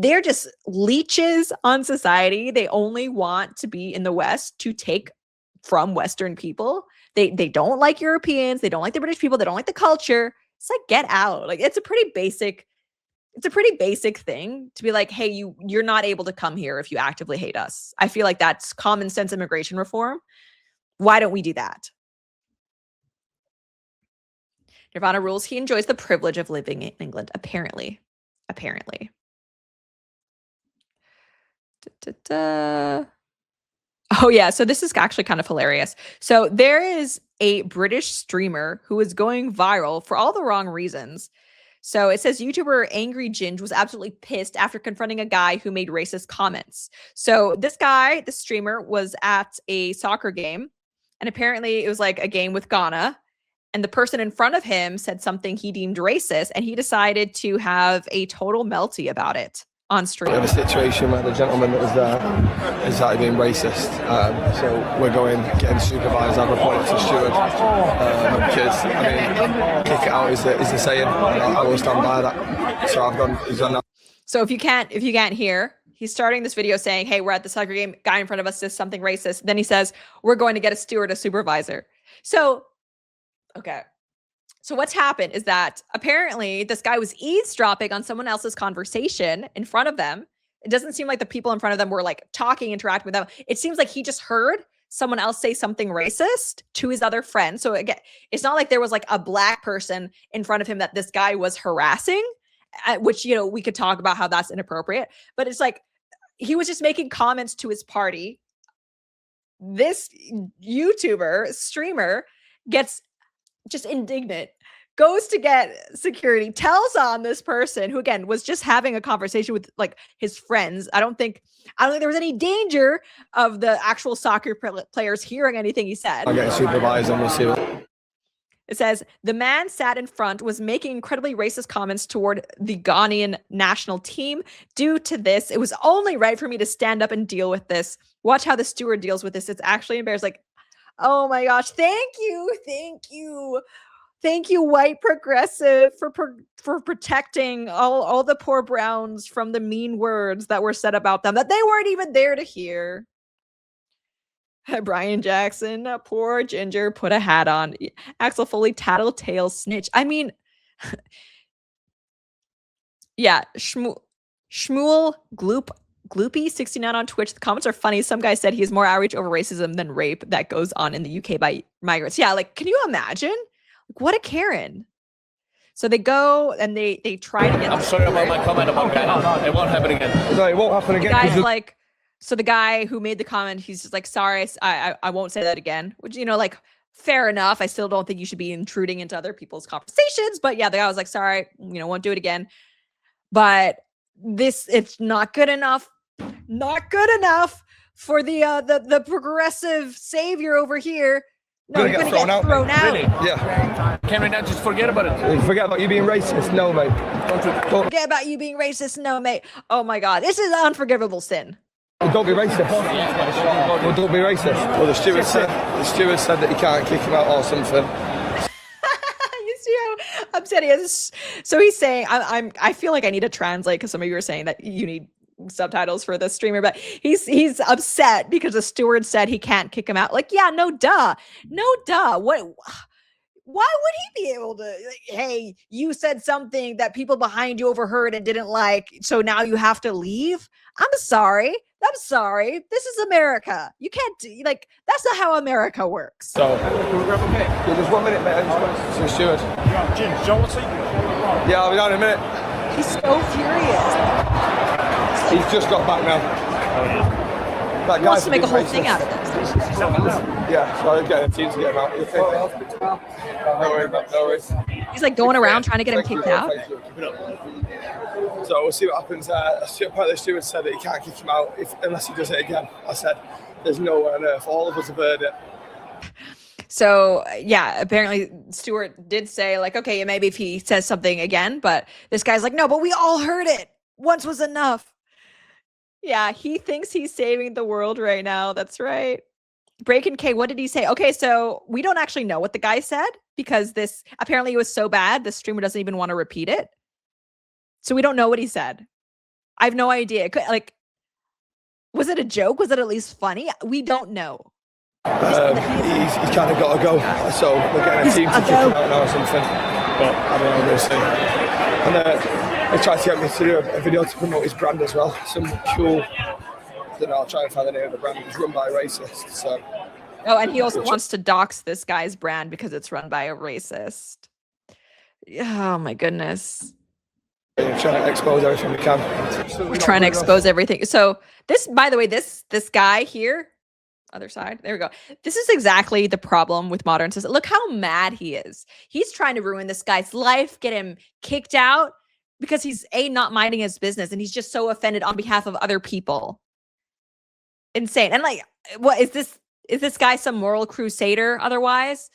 they're just leeches on society. They only want to be in the West to take from Western people. They don't like Europeans. They don't like the British people. They don't like the culture. It's like, get out. Like, it's a pretty basic thing to be like, hey, you're not able to come here if you actively hate us. I feel like that's common sense immigration reform. Why don't we do that? Nirvana rules. He enjoys the privilege of living in England, apparently. Oh yeah, so this is actually kind of hilarious. So there is a British streamer who is going viral for all the wrong reasons. So it says YouTuber Angry Ginge was absolutely pissed after confronting a guy who made racist comments. So this guy, the streamer, was at a soccer game, and apparently it was like a game with Ghana, and the person in front of him said something he deemed racist, and he decided to have a total melty about it on stream. We have a situation where the gentleman that was there is started being racist, so we're getting supervised. I've reported to steward because I mean, kick it out is the saying. I will stand by that. So he's done that. So if you can't hear, he's starting this video saying, "Hey, we're at the soccer game. Guy in front of us says something racist." Then he says, "We're going to get a steward, a supervisor." So, okay. So what's happened is that apparently this guy was eavesdropping on someone else's conversation in front of them. It doesn't seem like the people in front of them were like talking, interacting with them. It seems like he just heard someone else say something racist to his other friend. So again, it's not like there was like a Black person in front of him that this guy was harassing, which, you know, we could talk about how that's inappropriate. But it's like he was just making comments to his party. This YouTuber streamer gets just indignant, goes to get security, tells on this person who again was just having a conversation with like his friends. I don't think there was any danger of the actual soccer players hearing anything he said. I'll get supervised and we'll see what. It says the man sat in front was making incredibly racist comments toward the Ghanaian national team. Due to this, it was only right for me to stand up and deal with this. Watch how the steward deals with this. It's actually embarrassing. Like, oh my gosh, thank you, white progressive, for protecting all the poor browns from the mean words that were said about them that they weren't even there to hear. Brian Jackson, poor Ginger, put a hat on. Axel Foley, tattletale snitch. I mean, yeah, Shmuel Gloopy 69 on Twitch. The comments are funny. Some guy said he has more outrage over racism than rape that goes on in the UK by migrants. Yeah, like, can you imagine? Like, what a Karen. So they go and they try to get. I'm sorry about my comment about Ghana. It won't happen again. No, it won't happen again. The guy's like, So the guy who made the comment, he's just like, sorry, I won't say that again, which, you know, like, fair enough. I still don't think you should be intruding into other people's conversations. But yeah, the guy was like, sorry, you know, won't do it again. But it's not good enough. Not good enough for the progressive savior over here. No, Gonna you're get going to get thrown out. Really? Yeah. Can we not just forget about it? Forget about you being racist. No, mate. Don't, Forget about you being racist. No, mate. Oh my God. This is an unforgivable sin. don't be racist. Well, don't be racist. Well, the steward said that he can't kick him out or something. You see how upset he is. So he's saying, I feel like I need to translate because some of you are saying that you need subtitles for the streamer, but he's upset because the steward said he can't kick him out. Like, yeah, no duh. Why would he be able to, like, hey, you said something that people behind you overheard and didn't like, so now you have to leave? I'm sorry. This is America. You can't do, like, that's not how America works. So, Yeah, just 1 minute, mate. I just want to see the steward. Jim, Joe, what's Yeah, I'll be down in a minute. He's so furious. He's just got back now. That He wants guy's to make a been whole racist. thing out of this. Yeah, so I'm getting a team to get him out. You think? No worries, mate, no worries. He's like going around trying to get him Thank you, kicked out. thank you. So we'll see what happens. Apparently the steward said that he can't kick him out unless he does it again. I said, there's no way on earth. All of us have heard it. So yeah, apparently Stewart did say like, okay, maybe if he says something again, but this guy's like, no, but we all heard it. Once was enough. Yeah, he thinks he's saving the world right now. That's right. Breakin' K, what did he say? Okay, so we don't actually know what the guy said because this apparently it was so bad, the streamer doesn't even want to repeat it. So we don't know what he said. I have no idea. Like, was it a joke? Was it at least funny? We don't know. He's kind of got to go. So we're getting a team to kick him out now or something. But I don't know, we'll see. And they tried to get me to do a video to promote his brand as well. Some cool, I don't know, I'll try and find the name of the brand. It's run by a racist. So. Oh, and he also wants to dox this guy's brand because it's run by a racist. Oh my goodness. We're trying to expose everything we can. We're trying to expose everything. So this, by the way, this guy here, other side, there we go. This is exactly the problem with modern society. Look how mad he is. He's trying to ruin this guy's life, get him kicked out because he's not minding his business and he's just so offended on behalf of other people. Insane. And like, what is this? Is this guy some moral crusader otherwise?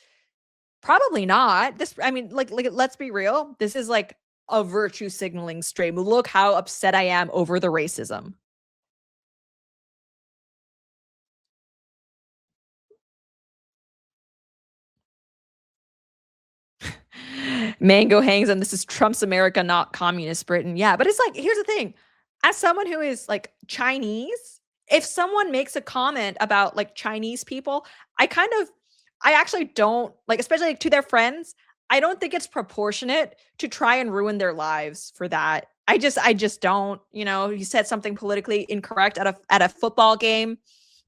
Probably not. I mean, like, let's be real. This is like a virtue signaling stream. Look how upset I am over the racism. Mango hangs on this is Trump's America, not communist Britain. Yeah, but it's like, here's the thing. As someone who is like Chinese, if someone makes a comment about like Chinese people, I actually don't like, especially like, to their friends, I don't think it's proportionate to try and ruin their lives for that. I just don't, you know, you said something politically incorrect at a football game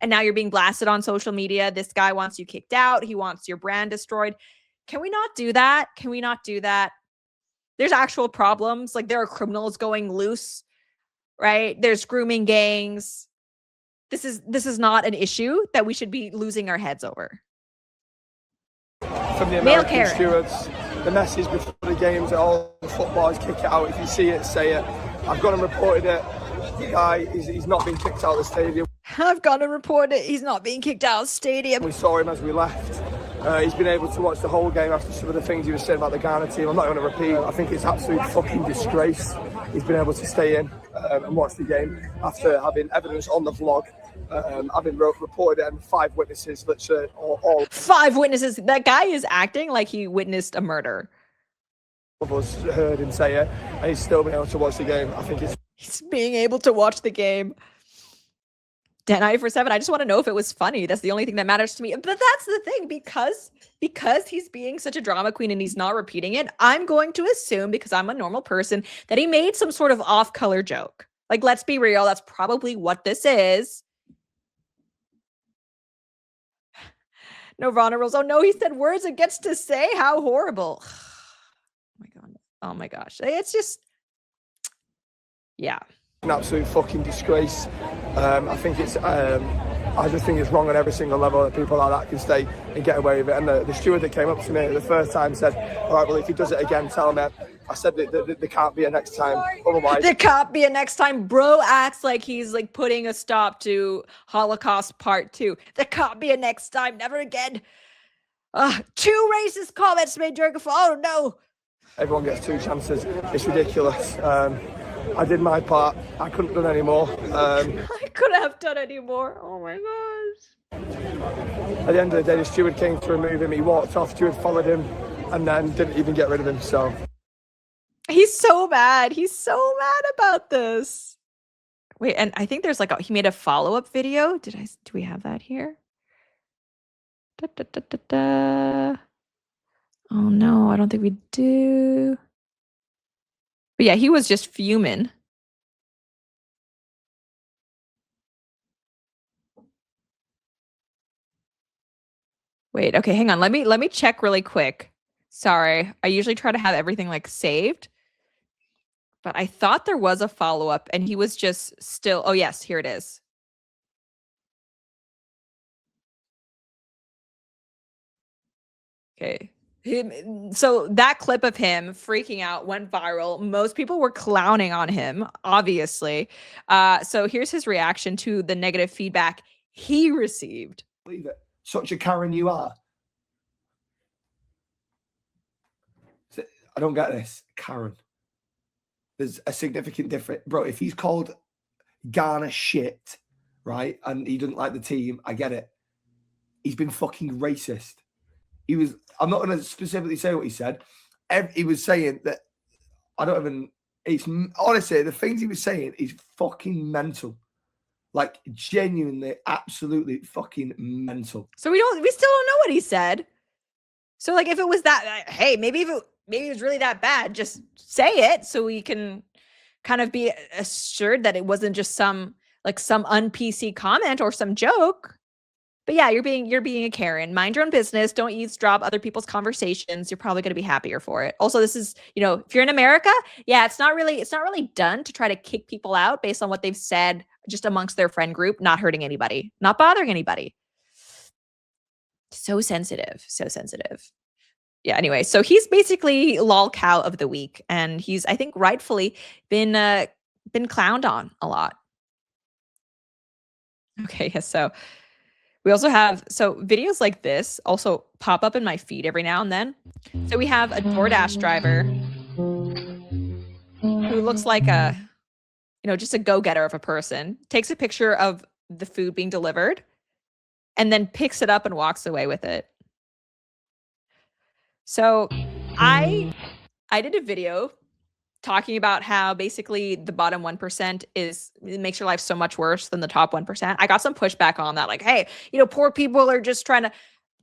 and now you're being blasted on social media. This guy wants you kicked out. He wants your brand destroyed. Can we not do that? Can we not do that? There's actual problems. Like there are criminals going loose, right? There's grooming gangs. This is not an issue that we should be losing our heads over. From the American stewards, the message before the games that all the footballers kick it out. If you see it, say it. I've gone and reported it. The guy, he's not been kicked out of the stadium. I've gone and reported it. He's not being kicked out of the stadium. We saw him as we left. He's been able to watch the whole game after some of the things he was saying about the Ghana team. I'm not going to repeat. I think it's absolute fucking disgrace. He's been able to stay in and watch the game after having evidence on the vlog. Having reported it and 5 witnesses, literally all 5 witnesses. That guy is acting like he witnessed a murder. of us heard him say it, and he's still been able to watch the game. I think he's being able to watch the game. 10-9-4-7. I just want to know if it was funny. That's the only thing that matters to me. But that's the thing, because he's being such a drama queen and he's not repeating it, I'm going to assume, because I'm a normal person, that he made some sort of off-color joke. Like, let's be real. That's probably what this is. Nirvana Rose. Oh no, he said words it gets to say. How horrible. Oh my God. Oh my gosh. It's just, yeah. An absolute fucking disgrace. I think it's. I just think it's wrong on every single level that people like that can stay and get away with it. And the steward that came up to me the first time said, "All right, well, if he does it again, tell him." I said that there can't be a next time. Otherwise, There can't be a next time. Bro acts like he's like putting a stop to Holocaust Part 2. There can't be a next time. Never again. 2 racist comments made during a oh no. everyone gets 2 chances. It's ridiculous. I did my part. I couldn't have done any more. I could have done any more. Oh my gosh. At the end of the day, the steward came to remove him. He walked off. Steward followed him, and then didn't even get rid of him. So He's so mad. He's so mad about this. Wait, and I think there's like he made a follow-up video. Do we have that here? Da, da, da, da, da. Oh no, I don't think we do. But yeah, he was just fuming. Wait, okay, hang on. Let me check really quick. Sorry. I usually try to have everything like saved. But I thought there was a follow-up and he was just still. Oh yes, here it is. Okay. So that clip of him freaking out went viral. Most people were clowning on him, obviously. So here's his reaction to the negative feedback he received. believe it. Such a Karen you are. I don't get this. Karen. There's a significant difference. Bro, if he's called Ghana shit, right, and he doesn't like the team, I get it. He's been fucking racist. He was, I'm not going to specifically say what he said. He was saying that, I don't even, it's honestly, the things he was saying is fucking mental. Like, genuinely, absolutely fucking mental. So we still don't know what he said. So like, if it was that, hey, maybe it was really that bad, just say it so we can kind of be assured that it wasn't just some un-PC comment or some joke. But yeah, you're being a Karen. Mind your own business. Don't eavesdrop other people's conversations. You're probably going to be happier for it. Also, this is, if you're in America, yeah, it's not really done to try to kick people out based on what they've said just amongst their friend group, not hurting anybody, not bothering anybody. So sensitive. Yeah, anyway, so he's basically lol cow of the week, and he's, I think, rightfully been clowned on a lot. Okay, yeah, so we also have, videos like this also pop up in my feed every now and then. So we have a DoorDash driver who looks like a, just a go-getter of a person, takes a picture of the food being delivered, and then picks it up and walks away with it. So I did a video talking about how basically the bottom 1% it makes your life so much worse than the top 1%. I got some pushback on that. Like, hey, poor people are just trying to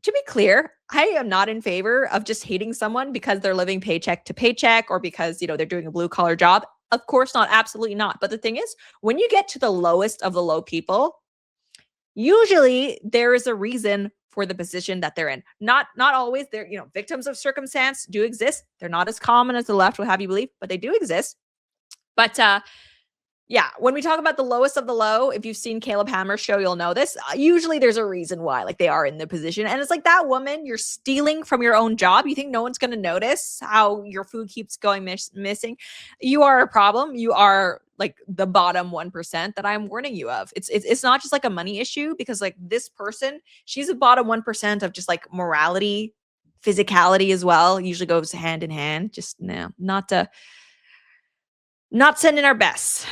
be clear, I am not in favor of just hating someone because they're living paycheck to paycheck or because, they're doing a blue collar job. Of course not. Absolutely not. But the thing is, when you get to the lowest of the low people, usually there is a reason for the position that they're in. Not always. They're, victims of circumstance do exist. They're not as common as the left will have you believe, but they do exist. But yeah, when we talk about the lowest of the low, if you've seen Caleb Hammer's show, you'll know this. Usually there's a reason why, like, they are in the position. And it's like, that woman, you're stealing from your own job. You think no one's going to notice how your food keeps going missing? You are a problem. You are like the bottom 1% that I'm warning you of. It's not just like a money issue, because like this person, she's a bottom 1% of just like morality, physicality as well. Usually goes hand in hand. Just not sending our best.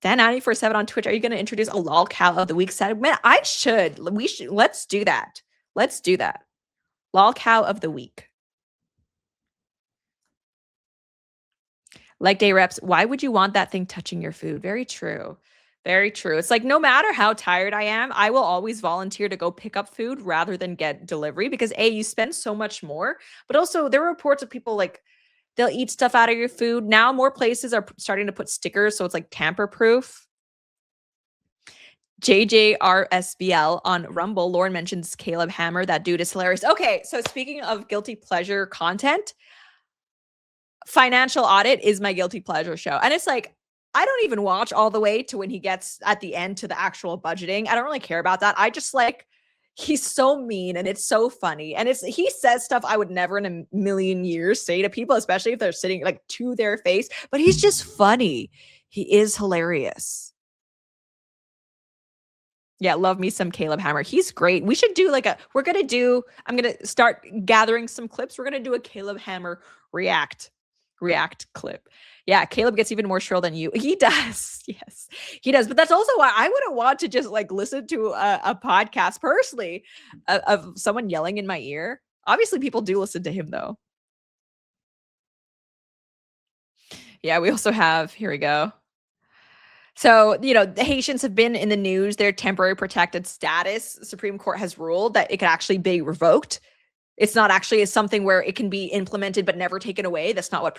Dan 94.7 on Twitch. Are you going to introduce a lol cow of the week segment? I should. We should. Let's do that. Lol cow of the week. Like day reps, why would you want that thing touching your food? Very true. Very true. It's like, no matter how tired I am, I will always volunteer to go pick up food rather than get delivery, because A, you spend so much more, but also there are reports of people like they'll eat stuff out of your food. Now more places are starting to put stickers, so it's like tamper proof. JJRSBL on Rumble. Lauren mentions Caleb Hammer. That dude is hilarious. Okay, so speaking of guilty pleasure content, Financial Audit is my guilty pleasure show. And it's like, I don't even watch all the way to when he gets at the end to the actual budgeting. I don't really care about that. I just like, he's so mean and it's so funny. And he says stuff I would never in a million years say to people, especially if they're sitting like to their face, but he's just funny. He is hilarious. Yeah, love me some Caleb Hammer. He's great. We should do I'm going to start gathering some clips. We're going to do a Caleb Hammer react clip. Yeah, Caleb gets even more shrill than you. He does. Yes, he does. But that's also why I wouldn't want to just like listen to a podcast personally of someone yelling in my ear. Obviously, people do listen to him though. Yeah, we also have, here we go. So, the Haitians have been in the news. Their temporary protected status, the Supreme Court has ruled that it could actually be revoked. It's not actually something where it can be implemented but never taken away. That's not what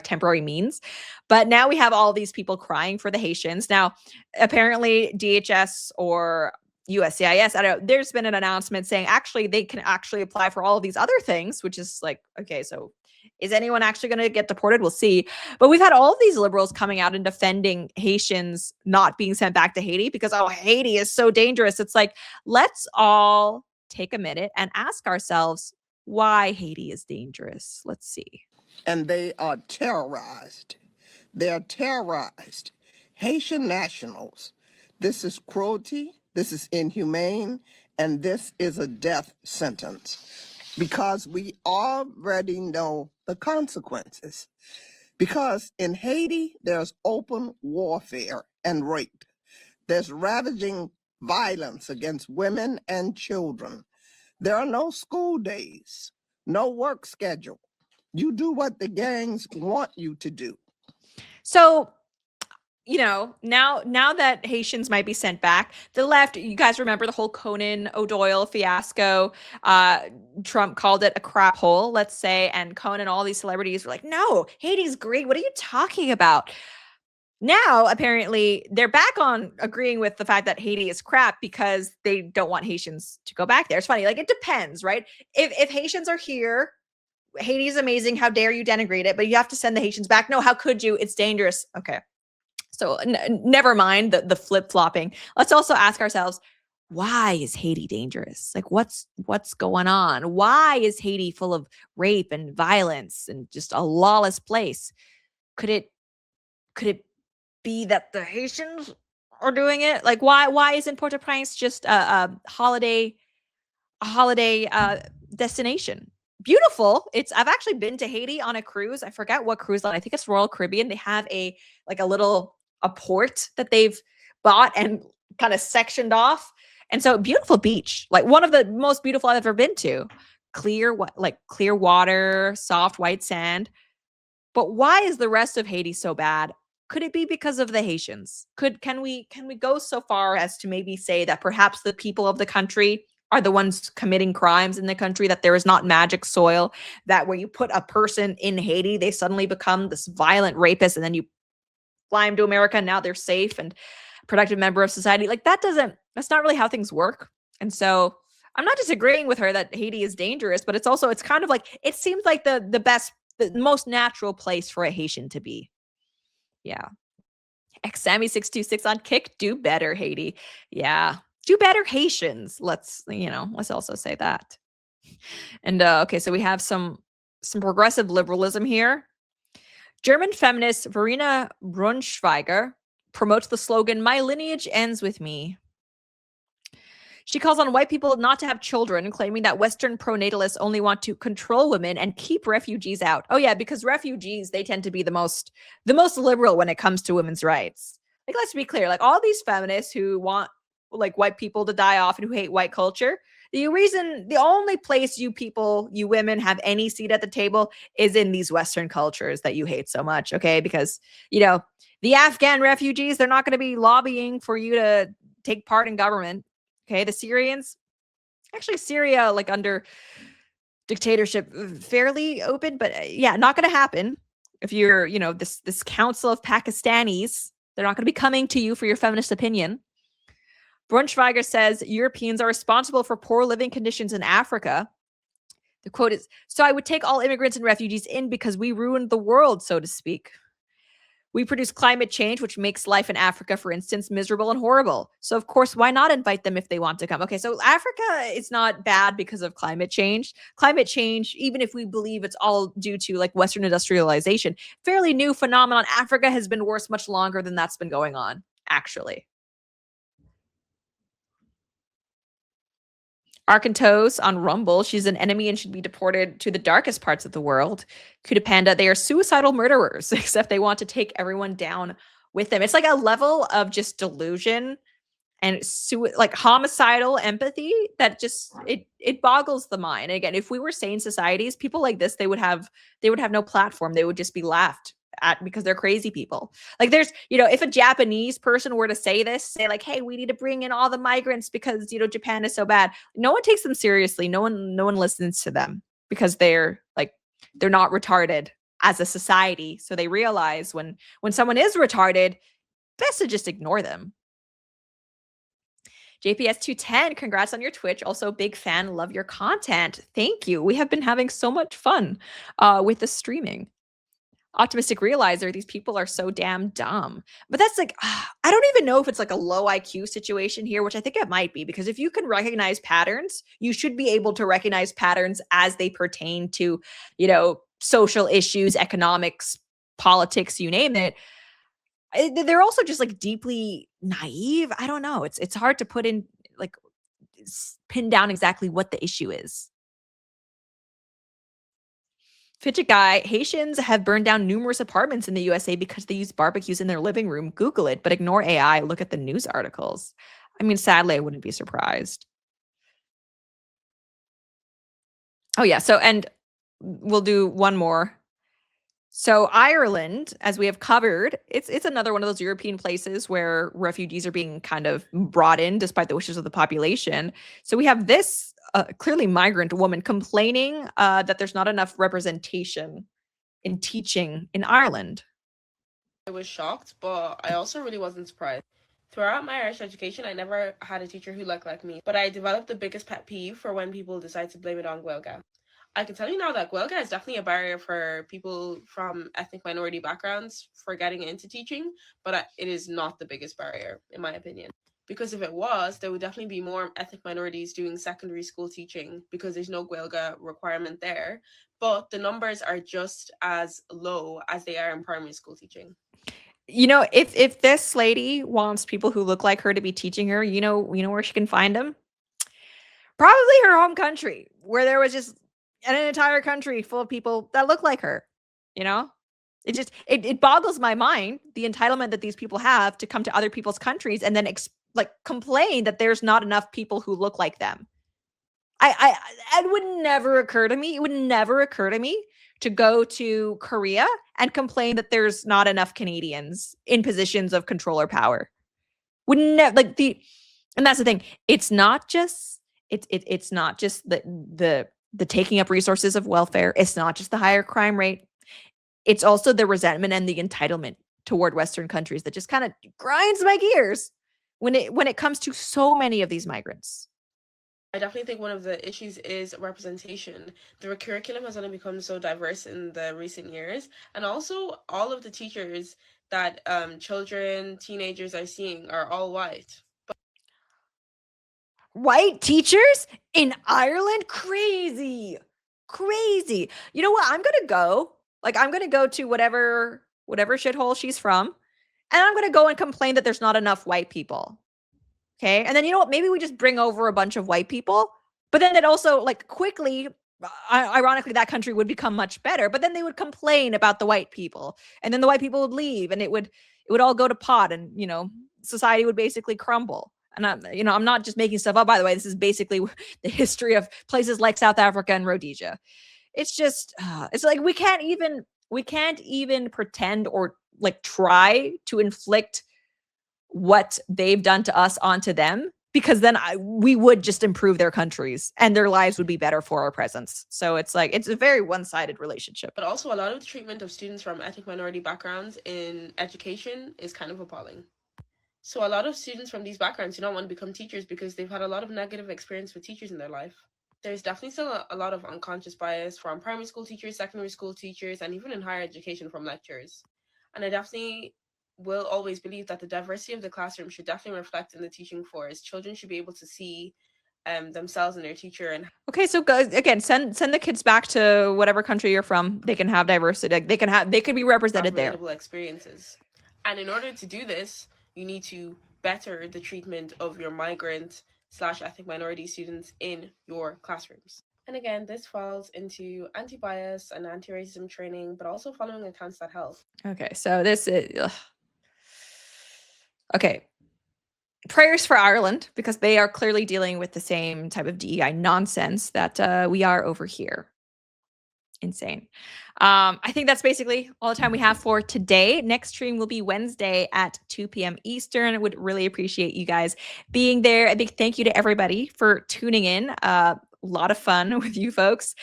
temporary means. But now we have all these people crying for the Haitians. Now, apparently DHS or USCIS, I don't know, there's been an announcement saying actually they can actually apply for all of these other things, which is like, okay, so is anyone actually going to get deported? We'll see. But we've had all of these liberals coming out and defending Haitians not being sent back to Haiti because, oh, Haiti is so dangerous. It's like, let's all take a minute and ask ourselves why Haiti is dangerous. Let's see. And they are terrorized. They are terrorized. Haitian nationals. This is cruelty. This is inhumane. And this is a death sentence. Because we already know the consequences. Because in Haiti, there's open warfare and rape. There's ravaging violence against women and children. There are no school days, no work schedule. You do what the gangs want you to do. So, now that Haitians might be sent back, the left, you guys remember the whole Conan O'Doyle fiasco. Trump called it a crap hole, let's say, and Conan, all these celebrities were like, no, Haiti's great. What are you talking about? Now, apparently, they're back on agreeing with the fact that Haiti is crap because they don't want Haitians to go back there. It's funny. Like, it depends, right? If Haitians are here, Haiti is amazing. How dare you denigrate it? But you have to send the Haitians back. No, how could you? It's dangerous. Okay. So never mind the flip-flopping. Let's also ask ourselves, why is Haiti dangerous? Like, what's going on? Why is Haiti full of rape and violence and just a lawless place? Could it be that the Haitians are doing it? Like, why isn't Port-au-Prince just a holiday destination? Beautiful. I've actually been to Haiti on a cruise. I forget what cruise line. I think it's Royal Caribbean. They have a port that they've bought and kind of sectioned off. And so beautiful beach, like one of the most beautiful I've ever been to. Clear water, soft white sand. But why is the rest of Haiti so bad? Could it be because of the Haitians? Can we go so far as to maybe say that perhaps the people of the country are the ones committing crimes in the country, that there is not magic soil, that where you put a person in Haiti, they suddenly become this violent rapist, and then you fly them to America and now they're safe and productive member of society? Like, that's not really how things work. And so I'm not disagreeing with her that Haiti is dangerous, but it's kind of like, it seems like the most natural place for a Haitian to be. Yeah. Sammy626 on Kick, do better, Haiti. Yeah. Do better, Haitians. Let's also say that. And okay, so we have some progressive liberalism here. German feminist Verena Braunschweiger promotes the slogan, "My lineage ends with me." She calls on white people not to have children, claiming that Western pronatalists only want to control women and keep refugees out. Oh yeah, because refugees, they tend to be the most liberal when it comes to women's rights. Like, let's be clear, like all these feminists who want like white people to die off and who hate white culture, the only place you women have any seat at the table is in these Western cultures that you hate so much, okay? Because, the Afghan refugees, they're not going to be lobbying for you to take part in government, okay? The Syrians, actually Syria, like under dictatorship, fairly open, but yeah, not going to happen. If you're, this council of Pakistanis, they're not going to be coming to you for your feminist opinion. Braunschweiger says Europeans are responsible for poor living conditions in Africa. The quote is, "So I would take all immigrants and refugees in because we ruined the world, so to speak." We produce climate change, which makes life in Africa, for instance, miserable and horrible. So, of course, why not invite them if they want to come? Okay, so Africa is not bad because of climate change. Climate change, even if we believe it's all due to like Western industrialization, fairly new phenomenon. Africa has been worse much longer than that's been going on, actually. Arkantos on Rumble. She's an enemy and should be deported to the darkest parts of the world. Kuda Panda, they are suicidal murderers, except they want to take everyone down with them. It's like a level of just delusion and like homicidal empathy that just it boggles the mind. And again, if we were sane societies, people like this, they would have no platform. They would just be laughed at because they're crazy people. Like there's, if a Japanese person were to say this, say like, hey, we need to bring in all the migrants because, Japan is so bad. No one takes them seriously. No one listens to them because they're not retarded as a society. So they realize when someone is retarded, best to just ignore them. JPS210, congrats on your Twitch. Also, big fan, love your content. Thank you. We have been having so much fun with the streaming. Optimistic Realizer, these people are so damn dumb. But that's like, I don't even know if it's like a low IQ situation here, which I think it might be, because if you can recognize patterns, you should be able to recognize patterns as they pertain to, social issues, economics, politics, you name it. They're also just like deeply naive. I don't know. It's hard to put in like pin down exactly what the issue is. Fidget Guy, Haitians have burned down numerous apartments in the USA because they use barbecues in their living room. Google it, but ignore AI. Look at the news articles. I mean, sadly, I wouldn't be surprised. Oh, yeah. So, and we'll do one more. So Ireland, as we have covered, it's another one of those European places where refugees are being kind of brought in despite the wishes of the population. So we have this clearly migrant woman complaining that there's not enough representation in teaching in Ireland. I was shocked, but I also really wasn't surprised. Throughout my Irish education, I never had a teacher who looked like me, but I developed the biggest pet peeve for when people decide to blame it on Gaeilge. I can tell you now that Gaeilge is definitely a barrier for people from ethnic minority backgrounds for getting into teaching, but it is not the biggest barrier, in my opinion. Because if it was, there would definitely be more ethnic minorities doing secondary school teaching because there's no Gaeilge requirement there, but the numbers are just as low as they are in primary school teaching. If this lady wants people who look like her to be teaching her, you know where she can find them? Probably her home country, where there was just an entire country full of people that look like her. It boggles my mind, the entitlement that these people have to come to other people's countries and then complain that there's not enough people who look like them. It would never occur to me. It would never occur to me to go to Korea and complain that there's not enough Canadians in positions of control or power. And that's the thing. It's not just the taking up resources of welfare. It's not just the higher crime rate. It's also the resentment and the entitlement toward Western countries that just kind of grinds my gears when it comes to so many of these migrants. I definitely think one of the issues is representation. The curriculum has only become so diverse in the recent years, and also all of the teachers that children, teenagers are seeing are all white. White teachers in Ireland? Crazy. You know what? I'm going to go to whatever shithole she's from, and I'm going to go and complain that there's not enough white people. Okay. And then, you know what? Maybe we just bring over a bunch of white people, but then it also quickly, ironically, that country would become much better, but then they would complain about the white people, and then the white people would leave, and it would all go to pot, and, society would basically crumble. And I'm not just making stuff up, by the way. This is basically the history of places like South Africa and Rhodesia. It's just, it's like we can't even pretend or try to inflict what they've done to us onto them, because then we would just improve their countries and their lives would be better for our presence. So it's a very one-sided relationship. But also a lot of the treatment of students from ethnic minority backgrounds in education is kind of appalling. So a lot of students from these backgrounds do not want to become teachers because they've had a lot of negative experience with teachers in their life. There's definitely still a lot of unconscious bias from primary school teachers, secondary school teachers, and even in higher education from lecturers. And I definitely will always believe that the diversity of the classroom should definitely reflect in the teaching force. Children should be able to see themselves in their teacher and Okay, so guys, again, send the kids back to whatever country you're from. They can have diversity. Like, they could be represented there. relatable experiences. And in order to do this, you need to better the treatment of your migrant/ethnic minority students in your classrooms. And again, this falls into anti-bias and anti-racism training, but also following accounts that help. Okay, so this is okay. Prayers for Ireland, because they are clearly dealing with the same type of DEI nonsense that we are over here. Insane. I think that's basically all the time we have for today. Next stream will be Wednesday at 2 p.m. Eastern. I would really appreciate you guys being there. A big thank you to everybody for tuning in. A lot of fun with you folks.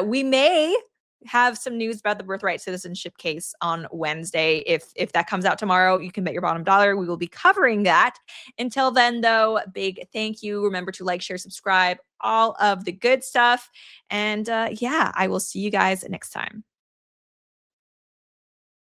We may have some news about the birthright citizenship case on Wednesday. If that comes out tomorrow, you can bet your bottom dollar we will be covering that. Until then, though, big thank you. Remember to like, share, subscribe, all of the good stuff. And yeah, I will see you guys next time.